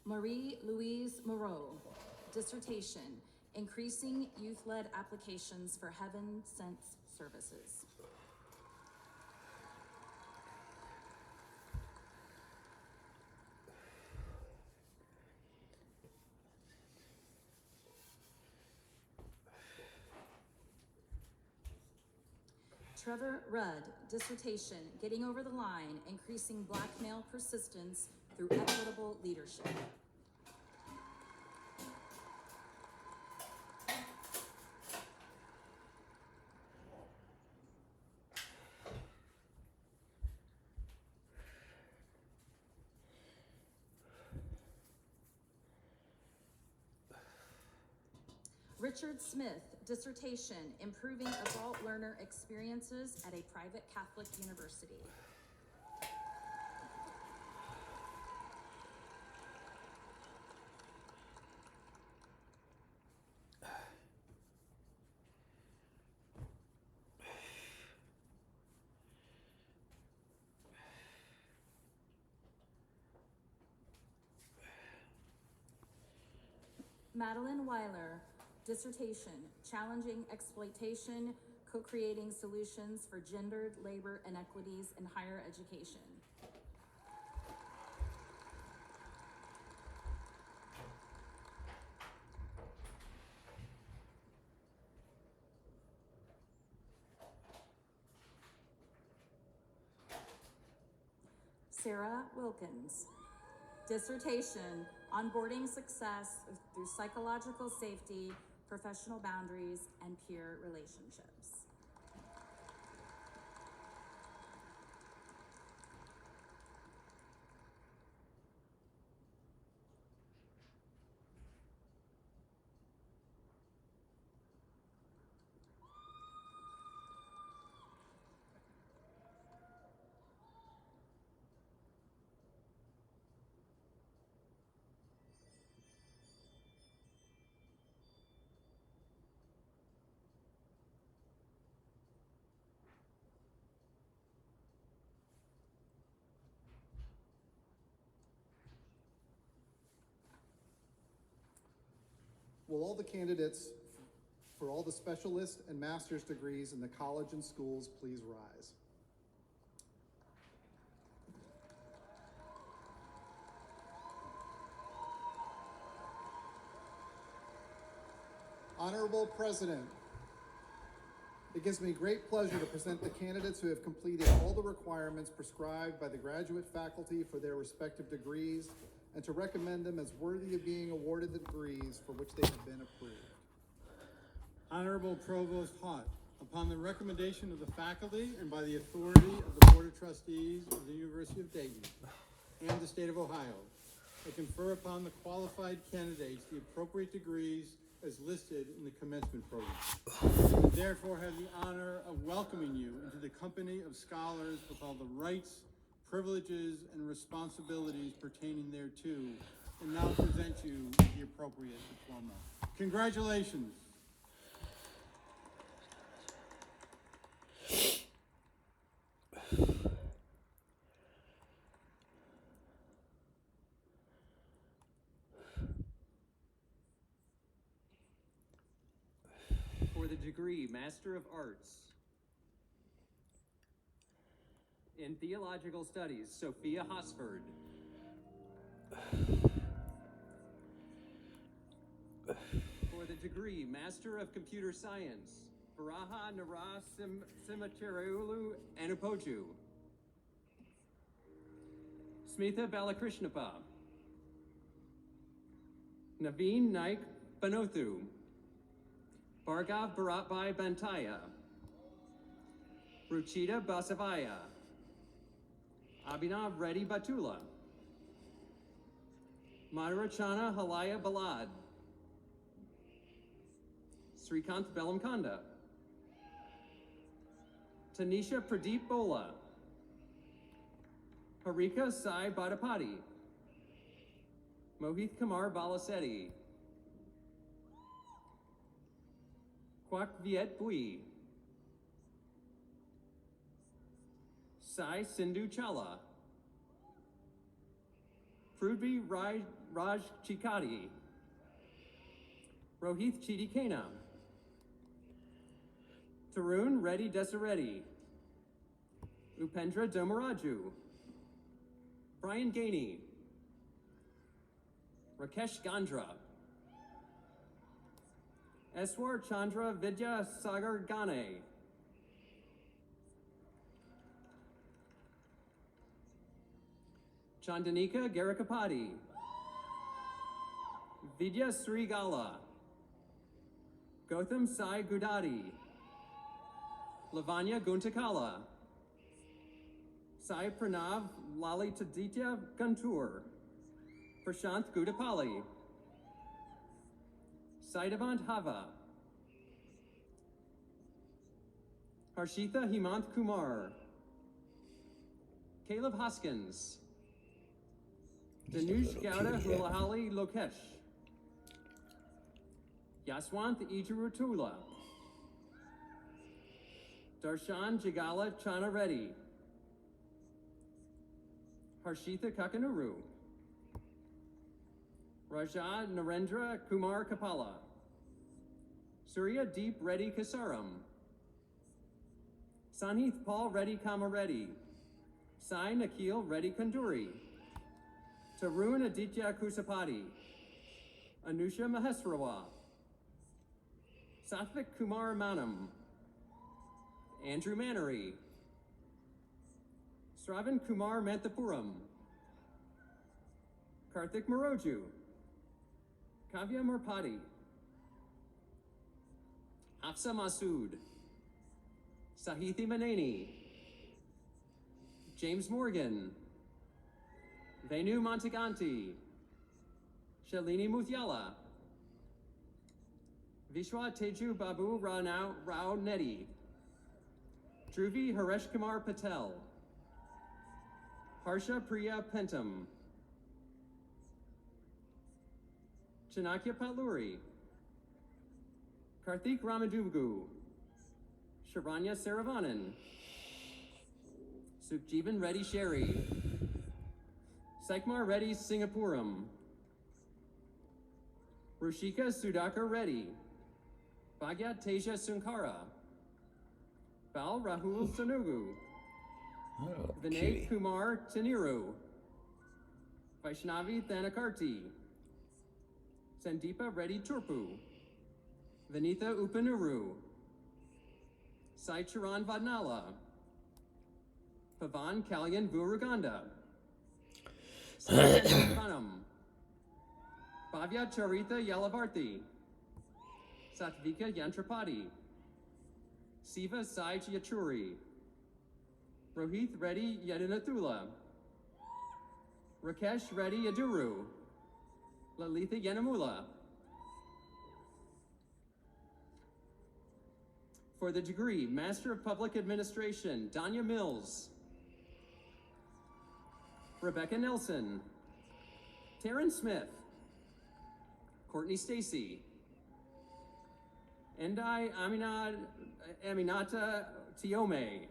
Marie-Louise Moreau. Dissertation, Increasing Youth-Led Applications for Heaven Sent Services. Trevor Rudd. Dissertation, Getting Over the Line, Increasing Black Male Persistence Through Equitable Leadership. Richard Smith. Dissertation, Improving Adult Learner Experiences at a Private Catholic University. Madeline Weiler. Dissertation, Challenging Exploitation, co-creating solutions for gendered labor inequities in higher education. Sarah Wilkins. Dissertation, Onboarding Success through Psychological Safety, Professional Boundaries, and Peer Relationships. Will all the candidates for all the specialist and master's degrees in the college and schools please rise? Honorable President, it gives me great pleasure to present the candidates who have completed all the requirements prescribed by the graduate faculty for their respective degrees and to recommend them as worthy of being awarded the degrees for which they have been approved. Honorable Provost Hott, upon the recommendation of the faculty and by the authority of the Board of Trustees of the University of Dayton and the state of Ohio, I confer upon the qualified candidates the appropriate degrees as listed in the commencement program, and therefore have the honor of welcoming you into the company of scholars with all the rights, privileges, and responsibilities pertaining thereto, and now present you with the appropriate diploma. Congratulations. For the degree Master of Arts in Theological Studies, Sophia Hosford. For the degree Master of Computer Science, Varaha Narasimhacherulu Anupoju. Smitha Balakrishnapa. Naveen Naik Banothu. Bhargav Bharatbhai Bantaya. Ruchita Basavaya. Abhinav Reddy Batula. Madarachana Halaya Balad. Srikanth Bellamkonda. Tanisha Pradeep Bola. Harika Sai Badapati. Mohit Kumar Balasetti. Kwak Viet Bui. Sai Sindhu Chala. Prudvi Raj Chikati. Rohith Chidi Kena. Tarun Reddy Desareddy. Upendra Domaraju. Brian Gainey. Rakesh Gandra. Eswar Chandra Vidya Sagar Gane. Chandanika Garakapati. Vidya Srigala. Gautam Sai Gudati. Lavanya Guntakala. Sai Pranav Lalitaditya Guntur. Prashant Gudapali. Saidavant Hava. Harshitha Himant Kumar. Caleb Hoskins. Danush Gowda Hulahali Lokesh. Yaswanth Ijurutula. Darshan Jagala Chana Reddy. Harshitha Kakanuru. Raja Narendra Kumar Kapala. Surya Deep Reddy Kasaram. Sanhith Paul Reddy Kamareddy, Sai Nikhil Reddy Kanduri, Tarun Aditya Kusapati, Anusha Mahesrawa, Satvik Kumar Manam, Andrew Mannery, Sravan Kumar Manthapuram, Karthik Maroju, Kavya Marpati, Hafsa Masood, Sahithi Manani, James Morgan, Venu Montaganti, Shalini Muthyala, Vishwa Teju Babu Rao Neti, Dhruvi Haresh Kumar Patel, Harsha Priya Pentam, Chanakya Paluri, Karthik Ramadugu, Sharanya Saravanan, Sukhjeevan Reddy Sherry, Saikmar Reddy Singapuram, Rushika Sudhakar Reddy, Bhagya Teja Sunkara, Bal Rahul Sanugu, Oh, Vinay kitty. Kumar Taniru, Vaishnavi Thanakarti, Sandeepa Reddy Turpu, Vinitha Upanuru, Sai Charan Vadnala, Pavan Kalyan Vuruganda, Panam, Bhavya Charitha Yalavarthi, Satvika Yantrapati, Siva Sai Yachuri, Rohit Reddy Yadinathula, Rakesh Reddy Yaduru, Lalitha Yanamula. For the degree Master of Public Administration, Danya Mills, Rebecca Nelson, Taryn Smith, Courtney Stacy, Endai Aminata Tiome.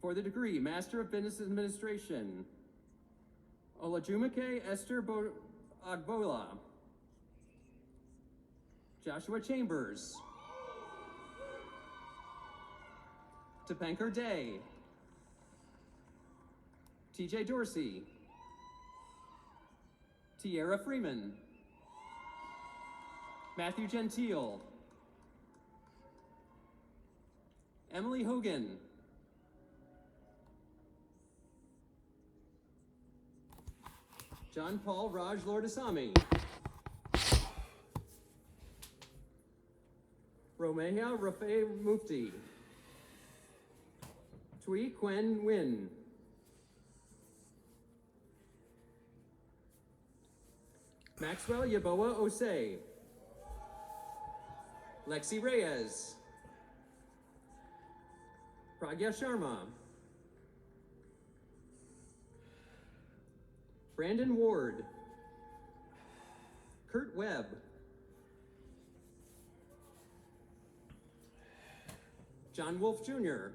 For the degree Master of Business Administration, Olajumake Esther Agbola, Joshua Chambers, Tapankar Day, TJ Dorsey, Tierra Freeman, Matthew Gentile, Emily Hogan, John Paul Raj Lordasamy, Romea Rafe Mufti, Tui Quen Nguyen, Maxwell Yaboa Osei, Lexi Reyes, Pragya Sharma, Brandon Ward, Kurt Webb, John Wolf Jr.,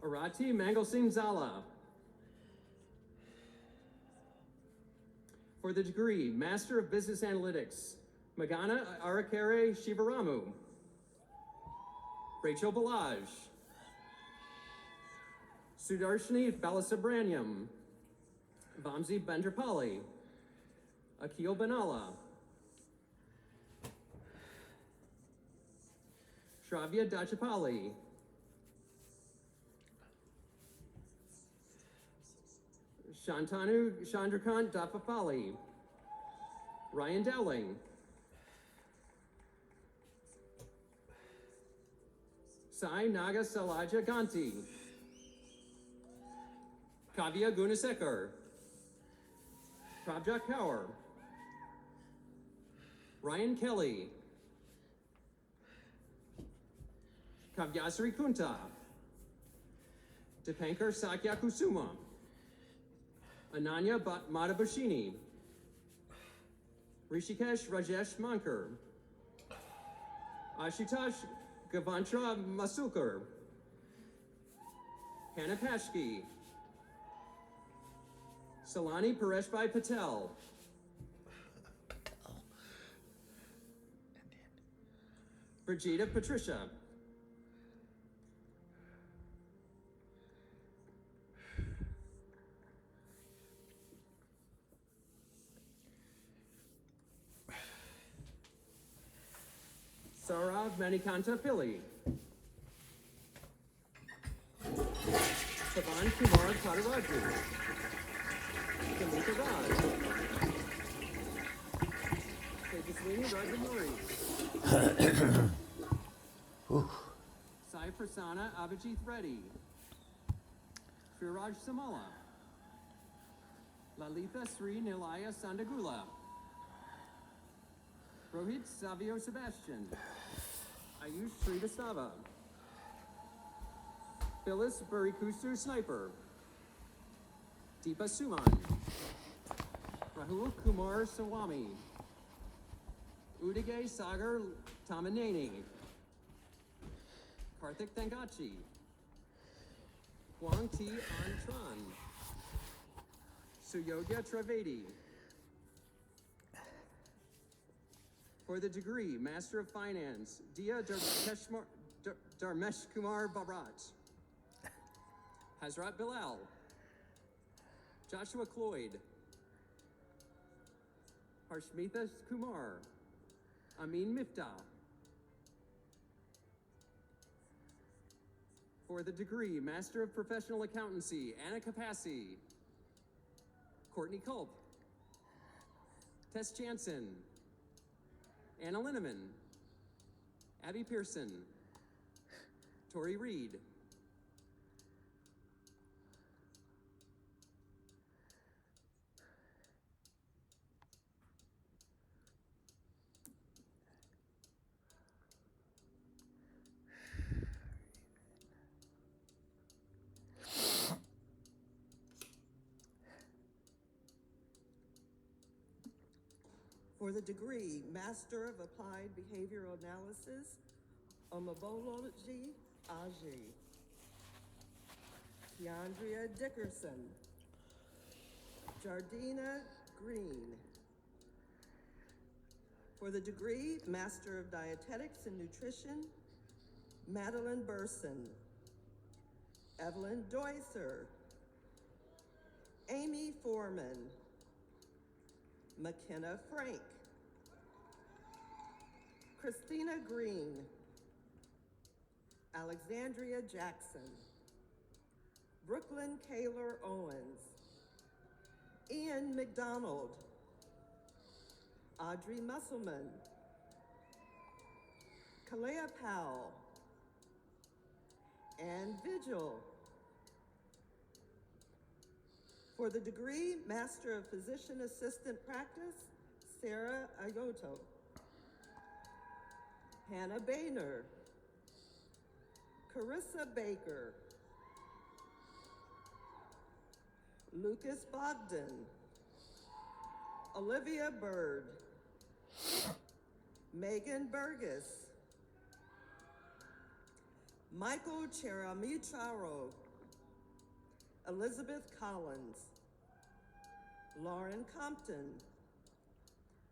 Arati Mangalsingh Zala. For the degree Master of Business Analytics, Magana Arakare Shivaramu, Rachel Balaj, Sudarshini Balasubramaniam, Vamsi Bendrapali, Akil Banala, Shravya Dachapali, Shantanu Chandrakant Dapapali, Ryan Dowling, Sai Naga Salaja Ganti, Kavya Gunasekar, Prabjot Kaur, Ryan Kelly, Kavyasri Kunta, Dipankar Sakya Kusuma, Ananya Madhabashini, Rishikesh Rajesh Mankar, Ashutosh Gavantra Masukar, Hannah Pashki, Salani Pareshbhai Patel, Brigida Patricia. Saurav Manikanta Pillai. Pavan Kumar Kadaraju. Kamika Raj. Tejaswini Rajamuri. Sai Prasanna Abhijit Reddy. Firaj Samala. Lalita Sri Nilaya Sandagula. Rohit Savio Sebastian. Ayush Sridastava. Phyllis Burikusu Sniper. Deepa Suman. Rahul Kumar Sawami. Udige Sagar Tamaneni. Karthik Tangachi. Huang T. Antran. Suyogya Trivedi. For the degree, Master of Finance, Dia Dharmesh Kumar Bharat. Hazrat Bilal. Joshua Cloyd. Harshmitha Kumar. Amin Miftah. For the degree, Master of Professional Accountancy, Anna Kapasi. Courtney Culp. Tess Jansen. Anna Linneman. Abby Pearson. Tori Reed. For the degree, Master of Applied Behavioral Analysis, Omabology Aji. Keandria Dickerson. Jardina Green. For the degree, Master of Dietetics and Nutrition, Madeline Burson. Evelyn Deusser. Amy Foreman. McKenna Frank. Christina Green. Alexandria Jackson. Brooklyn Kaylor Owens. Ian McDonald. Audrey Musselman. Kalea Powell. Ann Vigil. For the degree, Master of Physician Assistant Practice, Sarah Ayoto. Hannah Boehner. Carissa Baker. Lucas Bogdan. Olivia Bird. Megan Burgess. Michael Cheramicharo. Elizabeth Collins. Lauren Compton.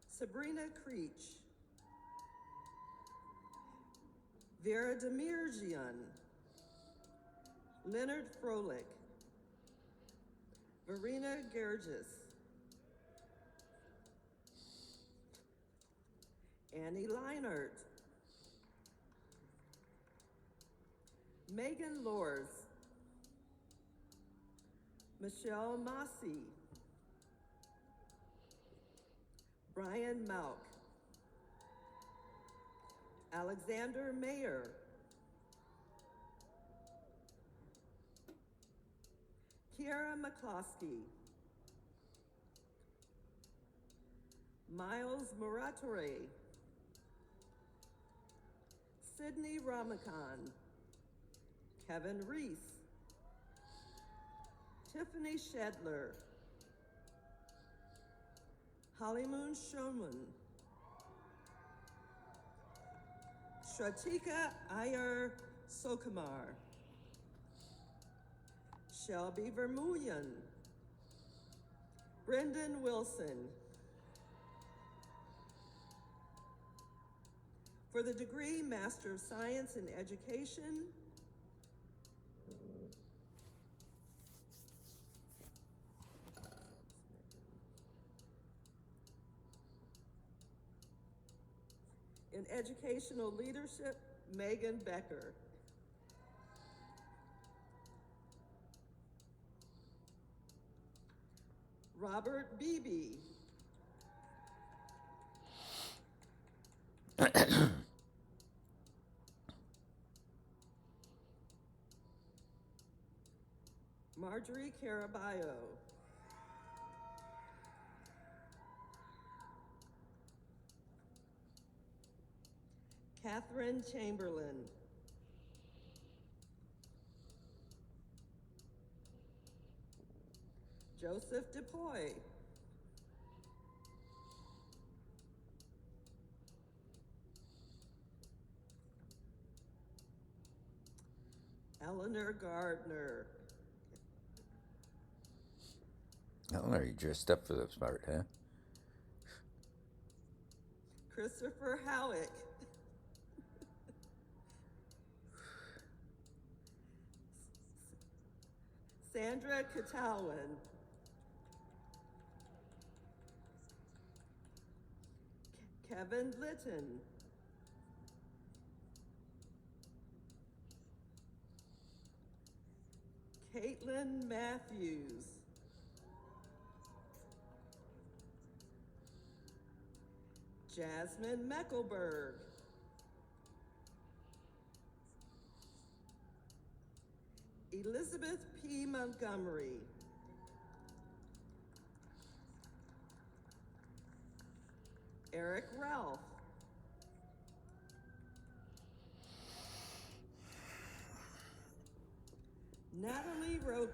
Sabrina Creech. Vera Demirjian. Leonard Froelich. Verena Gergis. Annie Leinert. Megan Lors. Michelle Massey. Brian Malk. Alexander Mayer. Kiara McCloskey. Miles Muratore. Sydney Ramakan. Kevin Reese. Tiffany Shedler. Hollymoon Showman. Shratika Iyer Sokumar. Shelby Vermeulen. Brendan Wilson. For the degree Master of Science in Education, in Educational Leadership, Megan Becker. Robert Beebe. Marjorie Caraballo. Catherine Chamberlain. Joseph DePoy. Eleanor Gardner. Eleanor, you dressed up for the part, huh? Christopher Howick. Sandra Catalwin. Kevin Litton. Caitlin Matthews. Jasmine Meckelberg. Elizabeth P. Montgomery. Eric Ralph. Natalie Roque.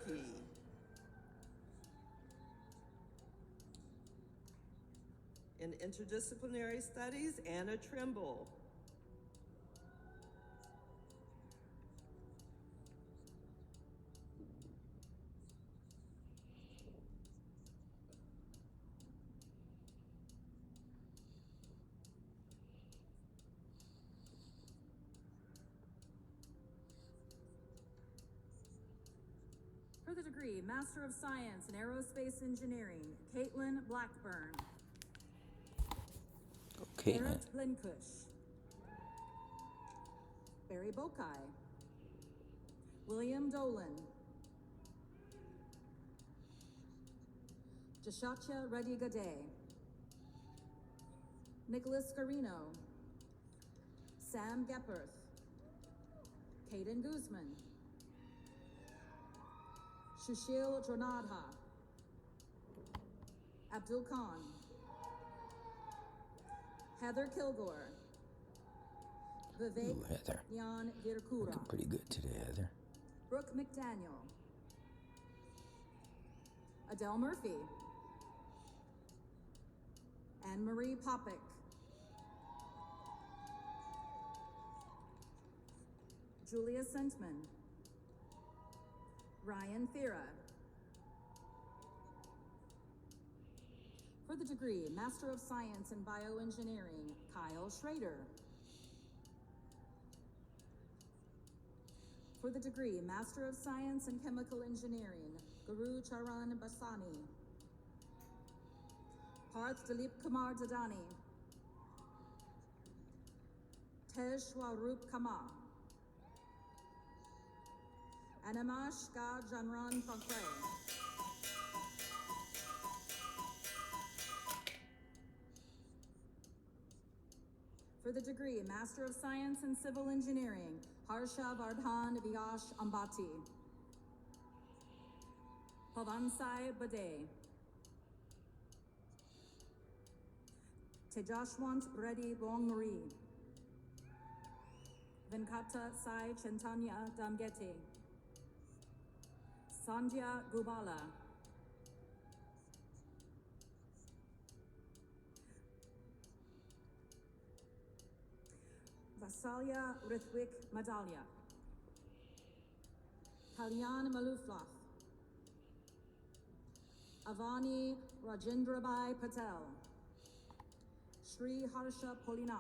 In Interdisciplinary Studies, Anna Trimble. For the degree Master of Science in Aerospace Engineering, Caitlin Blackburn. Caitlin. Garrett Blinkush. Barry Bokai. William Dolan. Jashacha Reddy Gade. Nicholas Carino. Sam Gepperth. Caden Guzman. Shushil Jonadha. Abdul Khan. Heather Kilgore. Vivek Ooh, Heather. Yan Virkura. Looking pretty good today, Heather. Brooke McDaniel. Adele Murphy. Anne Marie Popick. Julia Sentman. Ryan Thera. For the degree Master of Science in Bioengineering, Kyle Schrader. For the degree Master of Science in Chemical Engineering, Guru Charan Basani. Parth Dilip Kumar Dadani. Tej Swaroop Kama. Anamash Ga Janran Pankre. For the degree Master of Science in Civil Engineering, Harsha Vardhan Vyash Ambati. Pavansai Bade. Tejashwant Reddy Bongmari. Venkata Sai Chaitanya Damgeti. Sandhya Gubala. Vasalya Rithwik Madalya. Kalyan Maluflath. Avani Rajendrabai Patel. Shri Harsha Polina.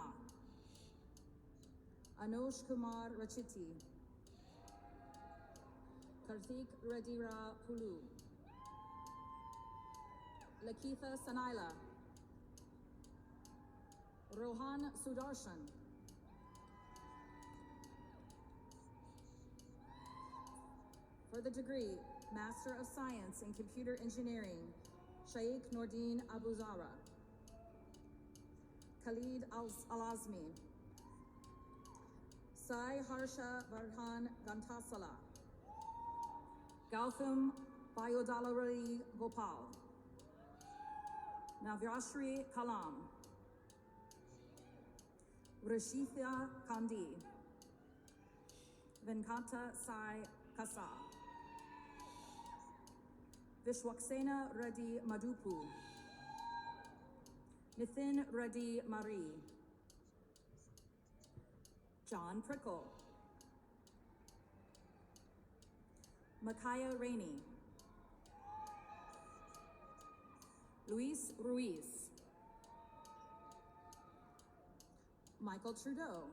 Anosh Kumar Rachiti, Karthik Redira Pulu, Lakitha Sanaila, Rohan Sudarshan, for the degree Master of Science in Computer Engineering, Shaikh Nordin Abuzara, Khalid Al-Azmi, Sai Harsha Vardhan Gantasala, Gautam Bayodalari Gopal, Navyashri Kalam, Rashitha Kandi, Venkata Sai Kasa, Vishwaksena Reddy Madupu, Nithin Reddy Marie, John Prickle, Makaya Rainey, Luis Ruiz, Michael Trudeau,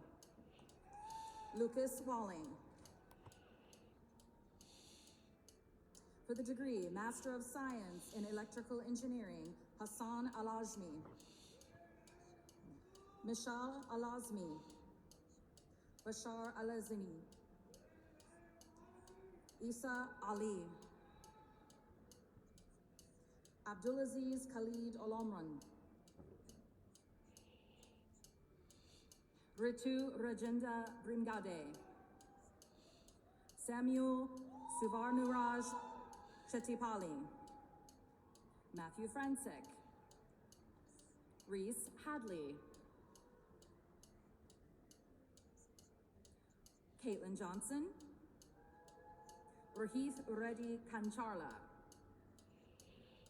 Lucas Walling, for the degree Master of Science in Electrical Engineering, Hassan Al-Ajmi, Mishal Al-Azmi, Bashar Al-Azmi, Isa Ali, Abdulaziz Khalid Olomran, Ritu Rajendra Brimgade, Samuel Suvarnuraj Chetipali, Matthew Francic, Reese Hadley, Caitlin Johnson, Rahith Reddy Kancharla,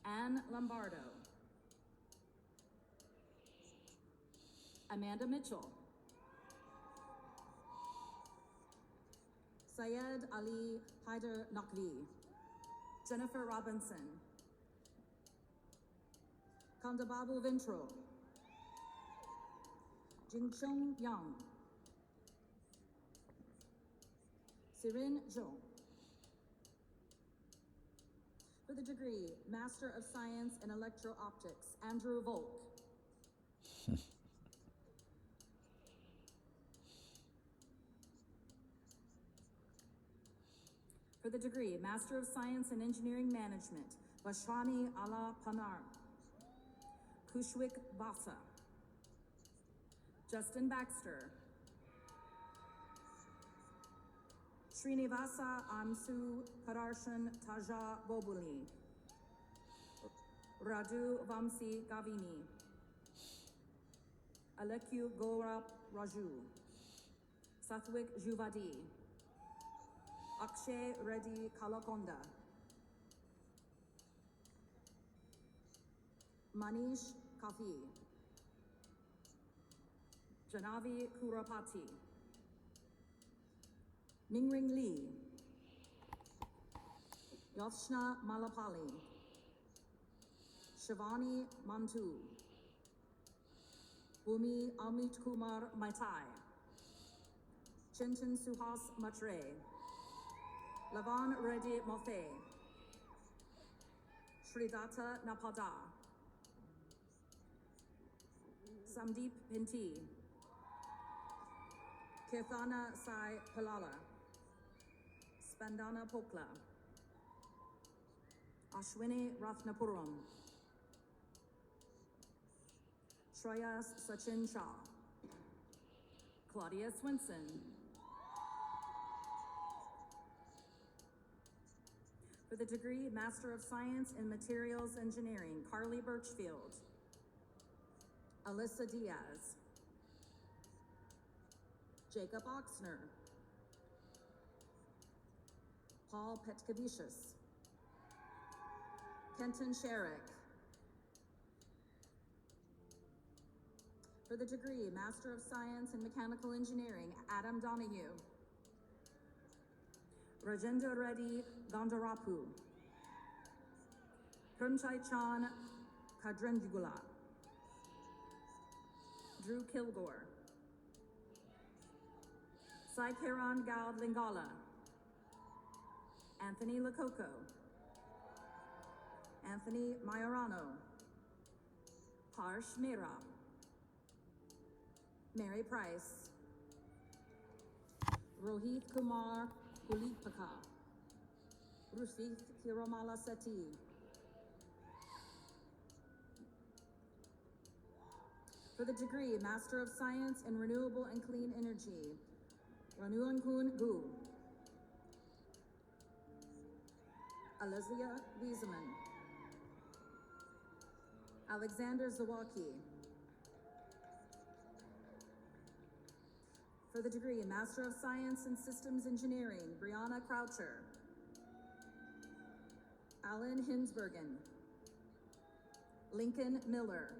Anne Lombardo, Amanda Mitchell, Syed Ali Haider Naqvi, Jennifer Robinson, Kandababu Vintro, Jingchong Yang, Sirin Zhou, for the degree Master of Science in Electro-Optics, Andrew Volk, for the degree Master of Science in Engineering Management, Vashwani Ala Panar, Kushwik Vasa, Justin Baxter, Srinivasa Amsu Kadarshan Taja Bobuli, Radu Vamsi Gavini, Alekyu Gaurab Raju, Sathwik Juvadi, Akshay Reddy Kalakonda, Manish Kafi, Janavi Kurapati, Mingring Lee, Yoshna Malapali, Shivani Mantu, Bhumi Amit Kumar Maitai, Chintan Suhas Matre, Lavan Reddy Mofe, Sridata Napada, Samdeep Pinti, Kirthana Sai Palala, Spandana Pokla, Ashwini Rathnapuram, Shreyas Sachin Shah, Claudia Swinson, for the degree Master of Science in Materials Engineering, Carly Birchfield, Alyssa Diaz, Jacob Oxner, Paul Petkavicius, Kenton Sherrick, for the degree Master of Science in Mechanical Engineering, Adam Donahue, Rajendra Reddy Gandharapu, Premchai Chan Kadrendugula, Drew Kilgore, Saikiran Gaud Lingala, Anthony Lococo, Anthony Majorano, Harsh Mehra, Mary Price, Rohit Kumar Ulipaka, Rufik Kiromala Seti, for the degree Master of Science in Renewable and Clean Energy, Ranuankun Gu, Alezia Wieseman, Alexander Zawaki, for the degree Master of Science in Systems Engineering, Brianna Croucher, Alan Hinsbergen, Lincoln Miller,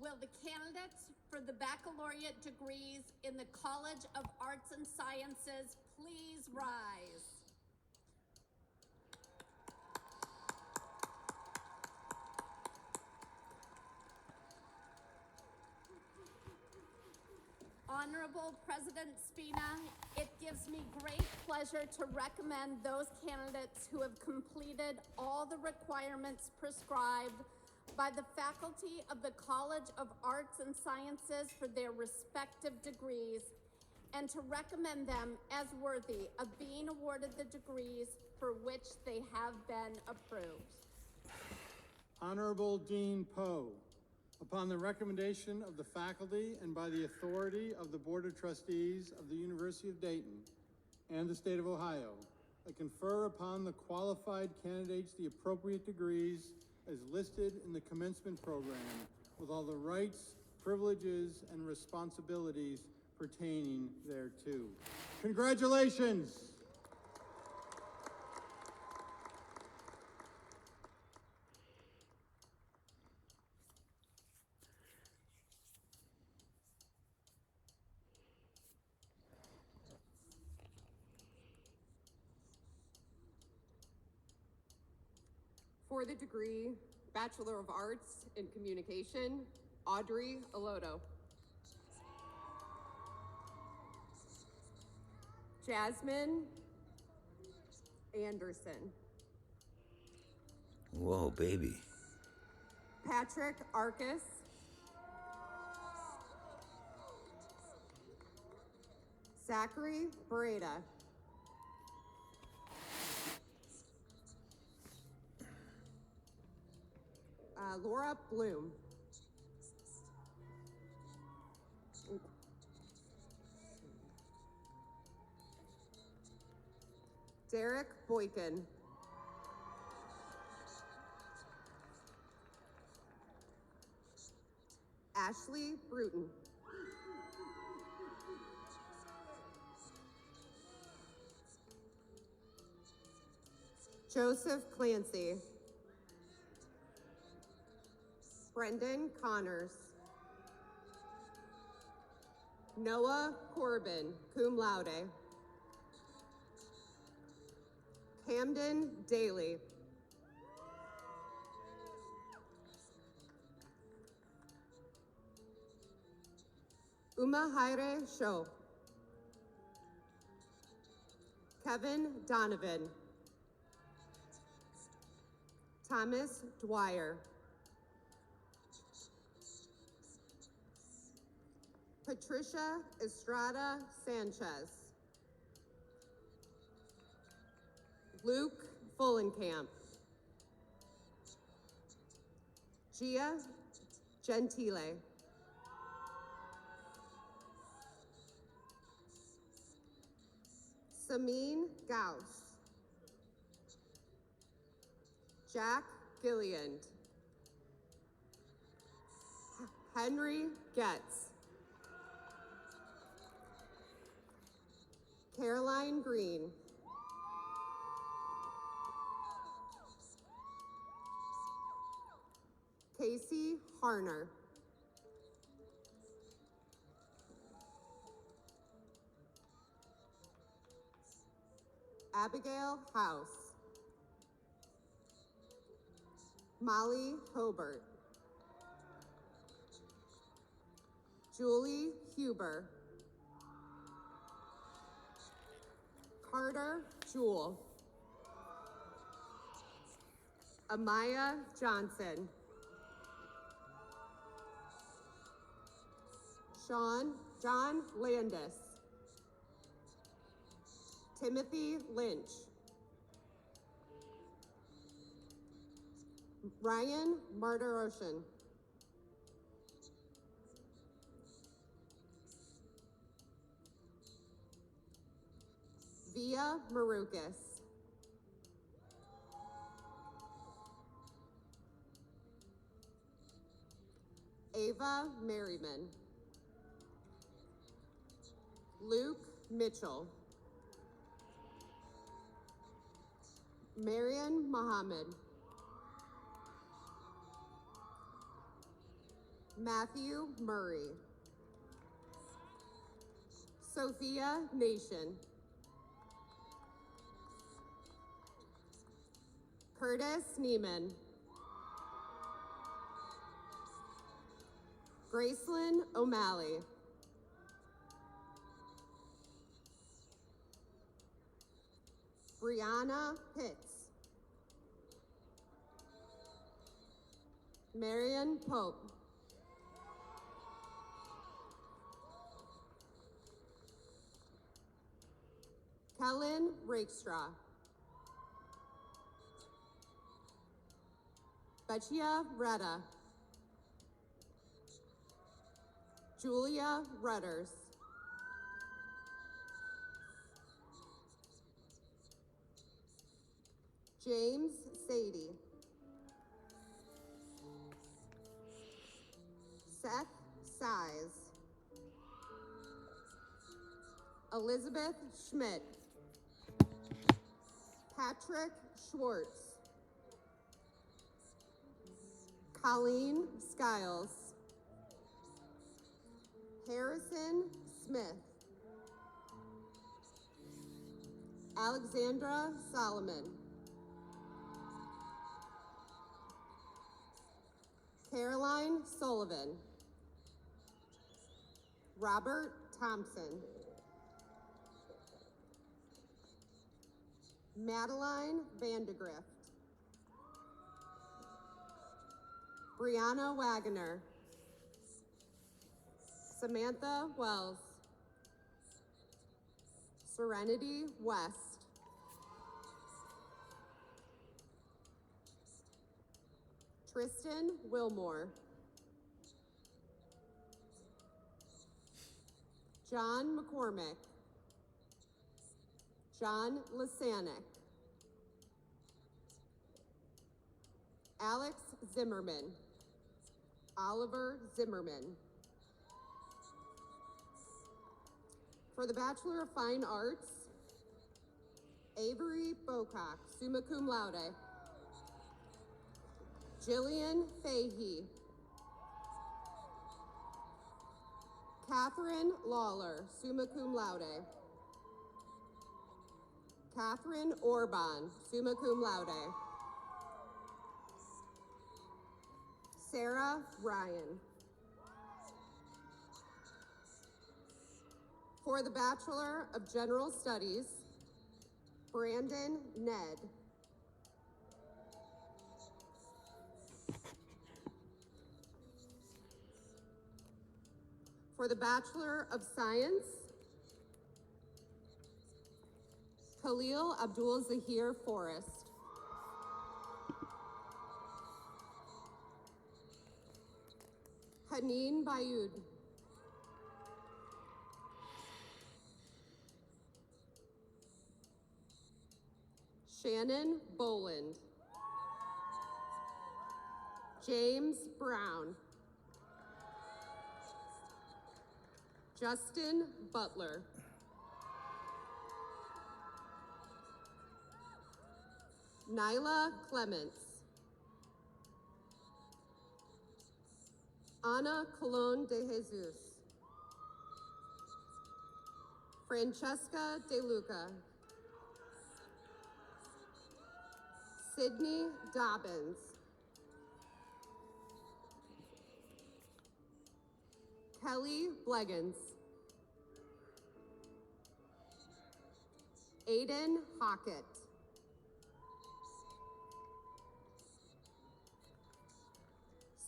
Will the candidates for the baccalaureate degrees in the College of Arts and Sciences please rise? Honorable President Spina, it gives me great pleasure to recommend those candidates who have completed all the requirements prescribed by the faculty of the College of Arts and Sciences for their respective degrees, and to recommend them as worthy of being awarded the degrees for which they have been approved. Honorable Dean Poe, upon the recommendation of the faculty and by the authority of the Board of Trustees of the University of Dayton and the State of Ohio, I confer upon the qualified candidates the appropriate degrees as listed in the commencement program, with all the rights, privileges, and responsibilities pertaining thereto. Congratulations! For the degree Bachelor of Arts in Communication, Audrey Aloto. Jasmine Anderson. Whoa, baby. Patrick Arcus. Zachary Beretta. Laura Bloom. Derek Boykin. Ashley Bruton. Joseph Clancy. Brendan Connors. Noah Corbin, cum laude. Camden Daly. Umahaire Sho. Kevin Donovan. Thomas Dwyer. Patricia Estrada Sanchez. Luke Fullenkamp. Gia Gentile. Samin Gauss. Jack Gilliand. Henry Getz. Caroline Green. Casey Harner. Abigail House. Molly Hobart. Julie Huber. Carter Jewell. Amaya Johnson. John Landis. Timothy Lynch. Ryan Martiroshan. Via Marukas. Ava Merriman. Luke Mitchell. Marian Muhammad. Matthew Murray. Sophia Nation. Curtis Neiman. Gracelyn O'Malley. Brianna Pitts. Marion Pope. Kellen Rakestraw. Bechia Retta. Julia Rudders. James Sadie. Seth Size. Elizabeth Schmidt. Patrick Schwartz. Colleen Skiles. Harrison Smith. Alexandra Solomon. Caroline Sullivan. Robert Thompson. Madeline Vandegrift. Brianna Wagoner. Samantha Wells. Serenity West. Tristan Wilmore. John McCormick. John Lisanic. Alex Zimmerman. Oliver Zimmerman. For the Bachelor of Fine Arts, Avery Bocock, summa cum laude. Jillian Fahey. Catherine Lawler, summa cum laude. Catherine Orban, summa cum laude. Sarah Ryan. For the Bachelor of General Studies, Brandon Ned. For the Bachelor of Science, Khalil Abdul Zahir Forrest. Haneen Bayud. Shannon Boland. James Brown. Justin Butler. Nyla Clements. Ana Colon de Jesus. Francesca De Luca. Sydney Dobbins. Kelly Bleggins. Aiden Hockett.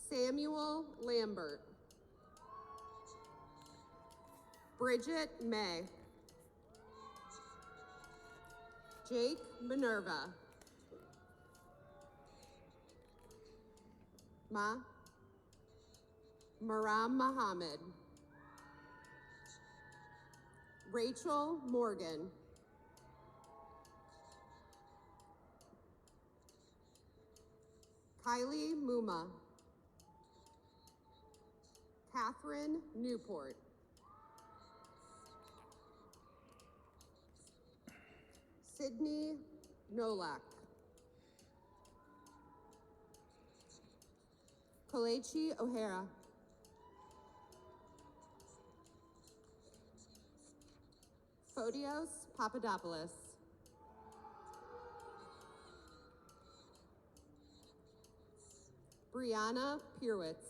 Samuel Lambert. Bridget May. Jake Minerva. Maram Muhammad. Rachel Morgan. Kylie Muma. Catherine Newport. Sydney Nolak. Kalechi O'Hara. Photios Papadopoulos. Brianna Pierwitz.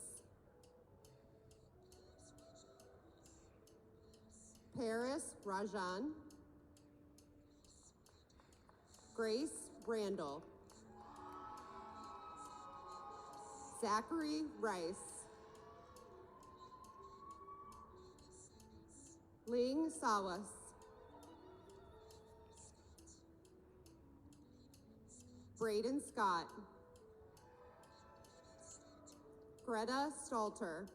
Paris Rajan. Grace Randall. Zachary Rice. Ling Sawas. Braden Scott. Greta Stalter.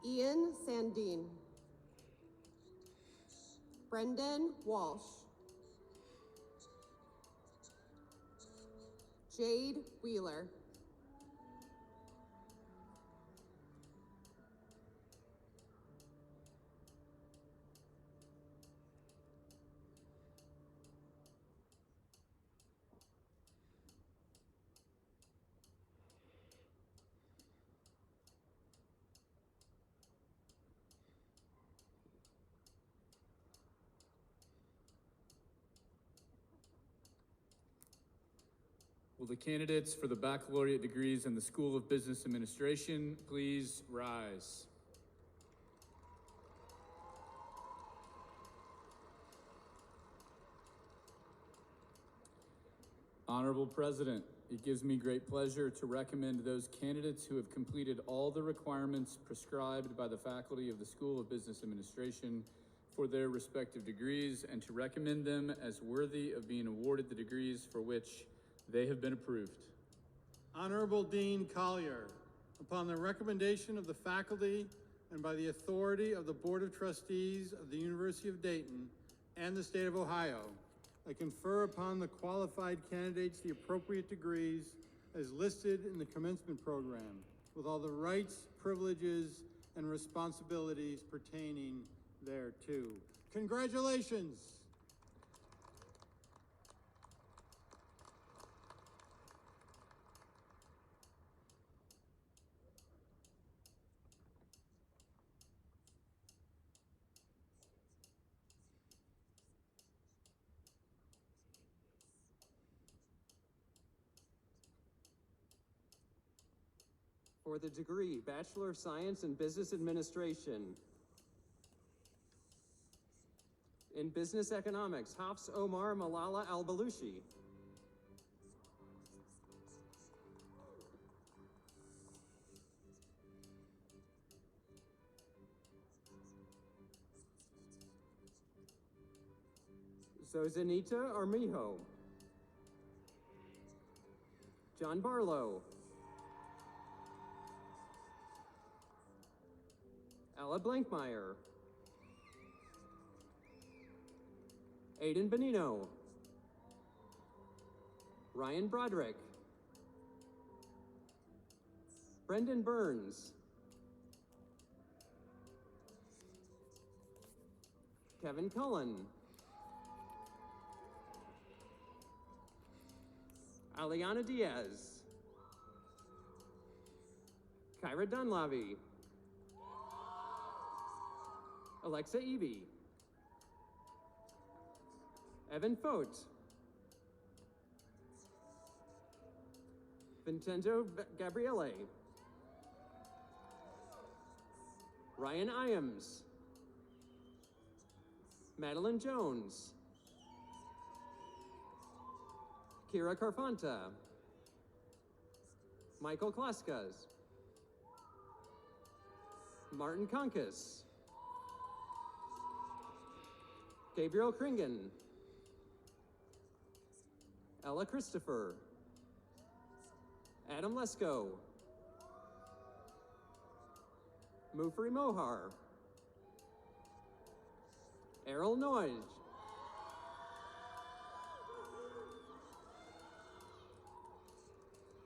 Ian Sandine. Brendan Walsh. Jade Wheeler. Will the candidates for the baccalaureate degrees in the School of Business Administration please rise? Honorable President, it gives me great pleasure to recommend those candidates who have completed all the requirements prescribed by the faculty of the School of Business Administration for their respective degrees and to recommend them as worthy of being awarded the degrees for which they have been approved. Honorable Dean Collier, upon the recommendation of the faculty and by the authority of the Board of Trustees of the University of Dayton and the state of Ohio, I confer upon the qualified candidates the appropriate degrees as listed in the commencement program, with all the rights, privileges, and responsibilities pertaining thereto. Congratulations! For the degree Bachelor of Science in Business Administration. In Business Economics, Hafs Omar Malala Al-Balushi. Zozanita Armijo. John Barlow. Ella Blankmeyer. Aiden Benino. Ryan Broderick. Brendan Burns. Kevin Cullen, Aliana Diaz, Kyra Dunlavy, Alexa Eby, Evan Fote, Vincenzo Gabriele, Ryan Iams, Madeline Jones, Kira Carfanta, Michael Klaskas, Martin Konkas, Gabriel Kringen, Ella Christopher, Adam Lesko, Mufri Mohar, Errol Noyes,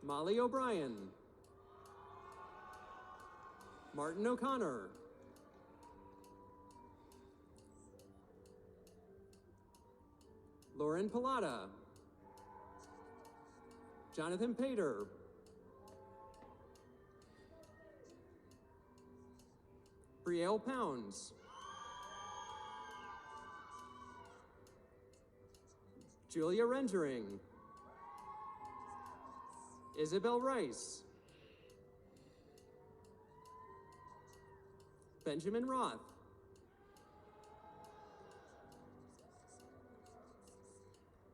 Molly O'Brien, Martin O'Connor, Lauren Pilata, Jonathan Pater, Brielle Pounds, Julia Rendering, Isabel Rice, Benjamin Roth,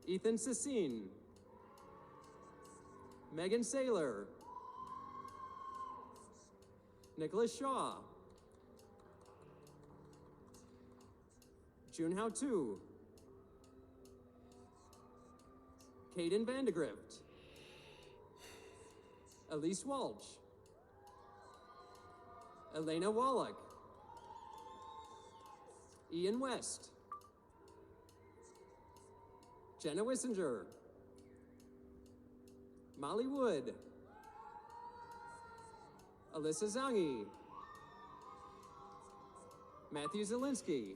Ethan Sassine, Megan Saylor, Nicholas Shaw, Junhao Tu, Caden Vandegrift, Elise Walsh, Elena Wallach, Ian West, Jenna Wissinger, Molly Wood, Alyssa Zangi, Matthew Zielinski,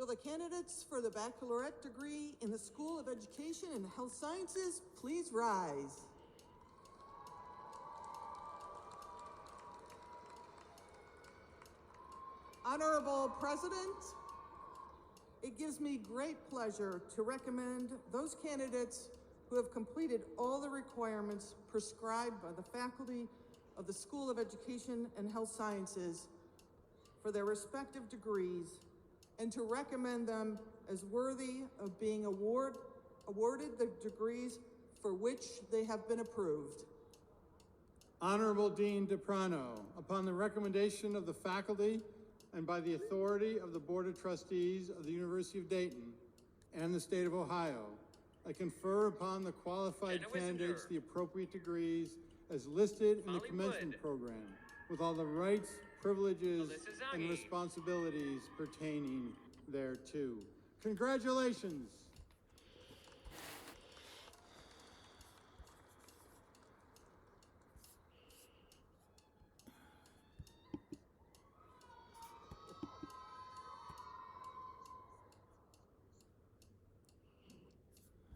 Will the candidates for the baccalaureate degree in the School of Education and Health Sciences please rise? Honorable President, it gives me great pleasure to recommend those candidates who have completed all the requirements prescribed by the faculty of the School of Education and Health Sciences for their respective degrees, and to recommend them as worthy of being awarded the degrees for which they have been approved. Honorable Dean DePrano, upon the recommendation of the faculty and by the authority of the Board of Trustees of the University of Dayton and the state of Ohio, I confer upon the qualified candidates the appropriate degrees as listed in the commencement program, with all the rights, privileges, and responsibilities pertaining thereto. Congratulations.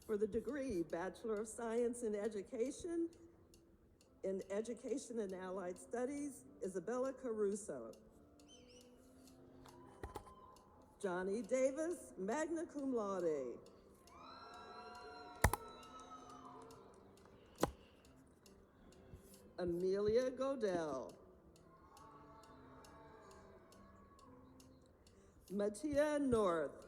For the degree Bachelor of Science in Education and Allied Studies, Isabella Caruso. Johnny Davis, magna cum laude. Amelia Godell. Mattia North.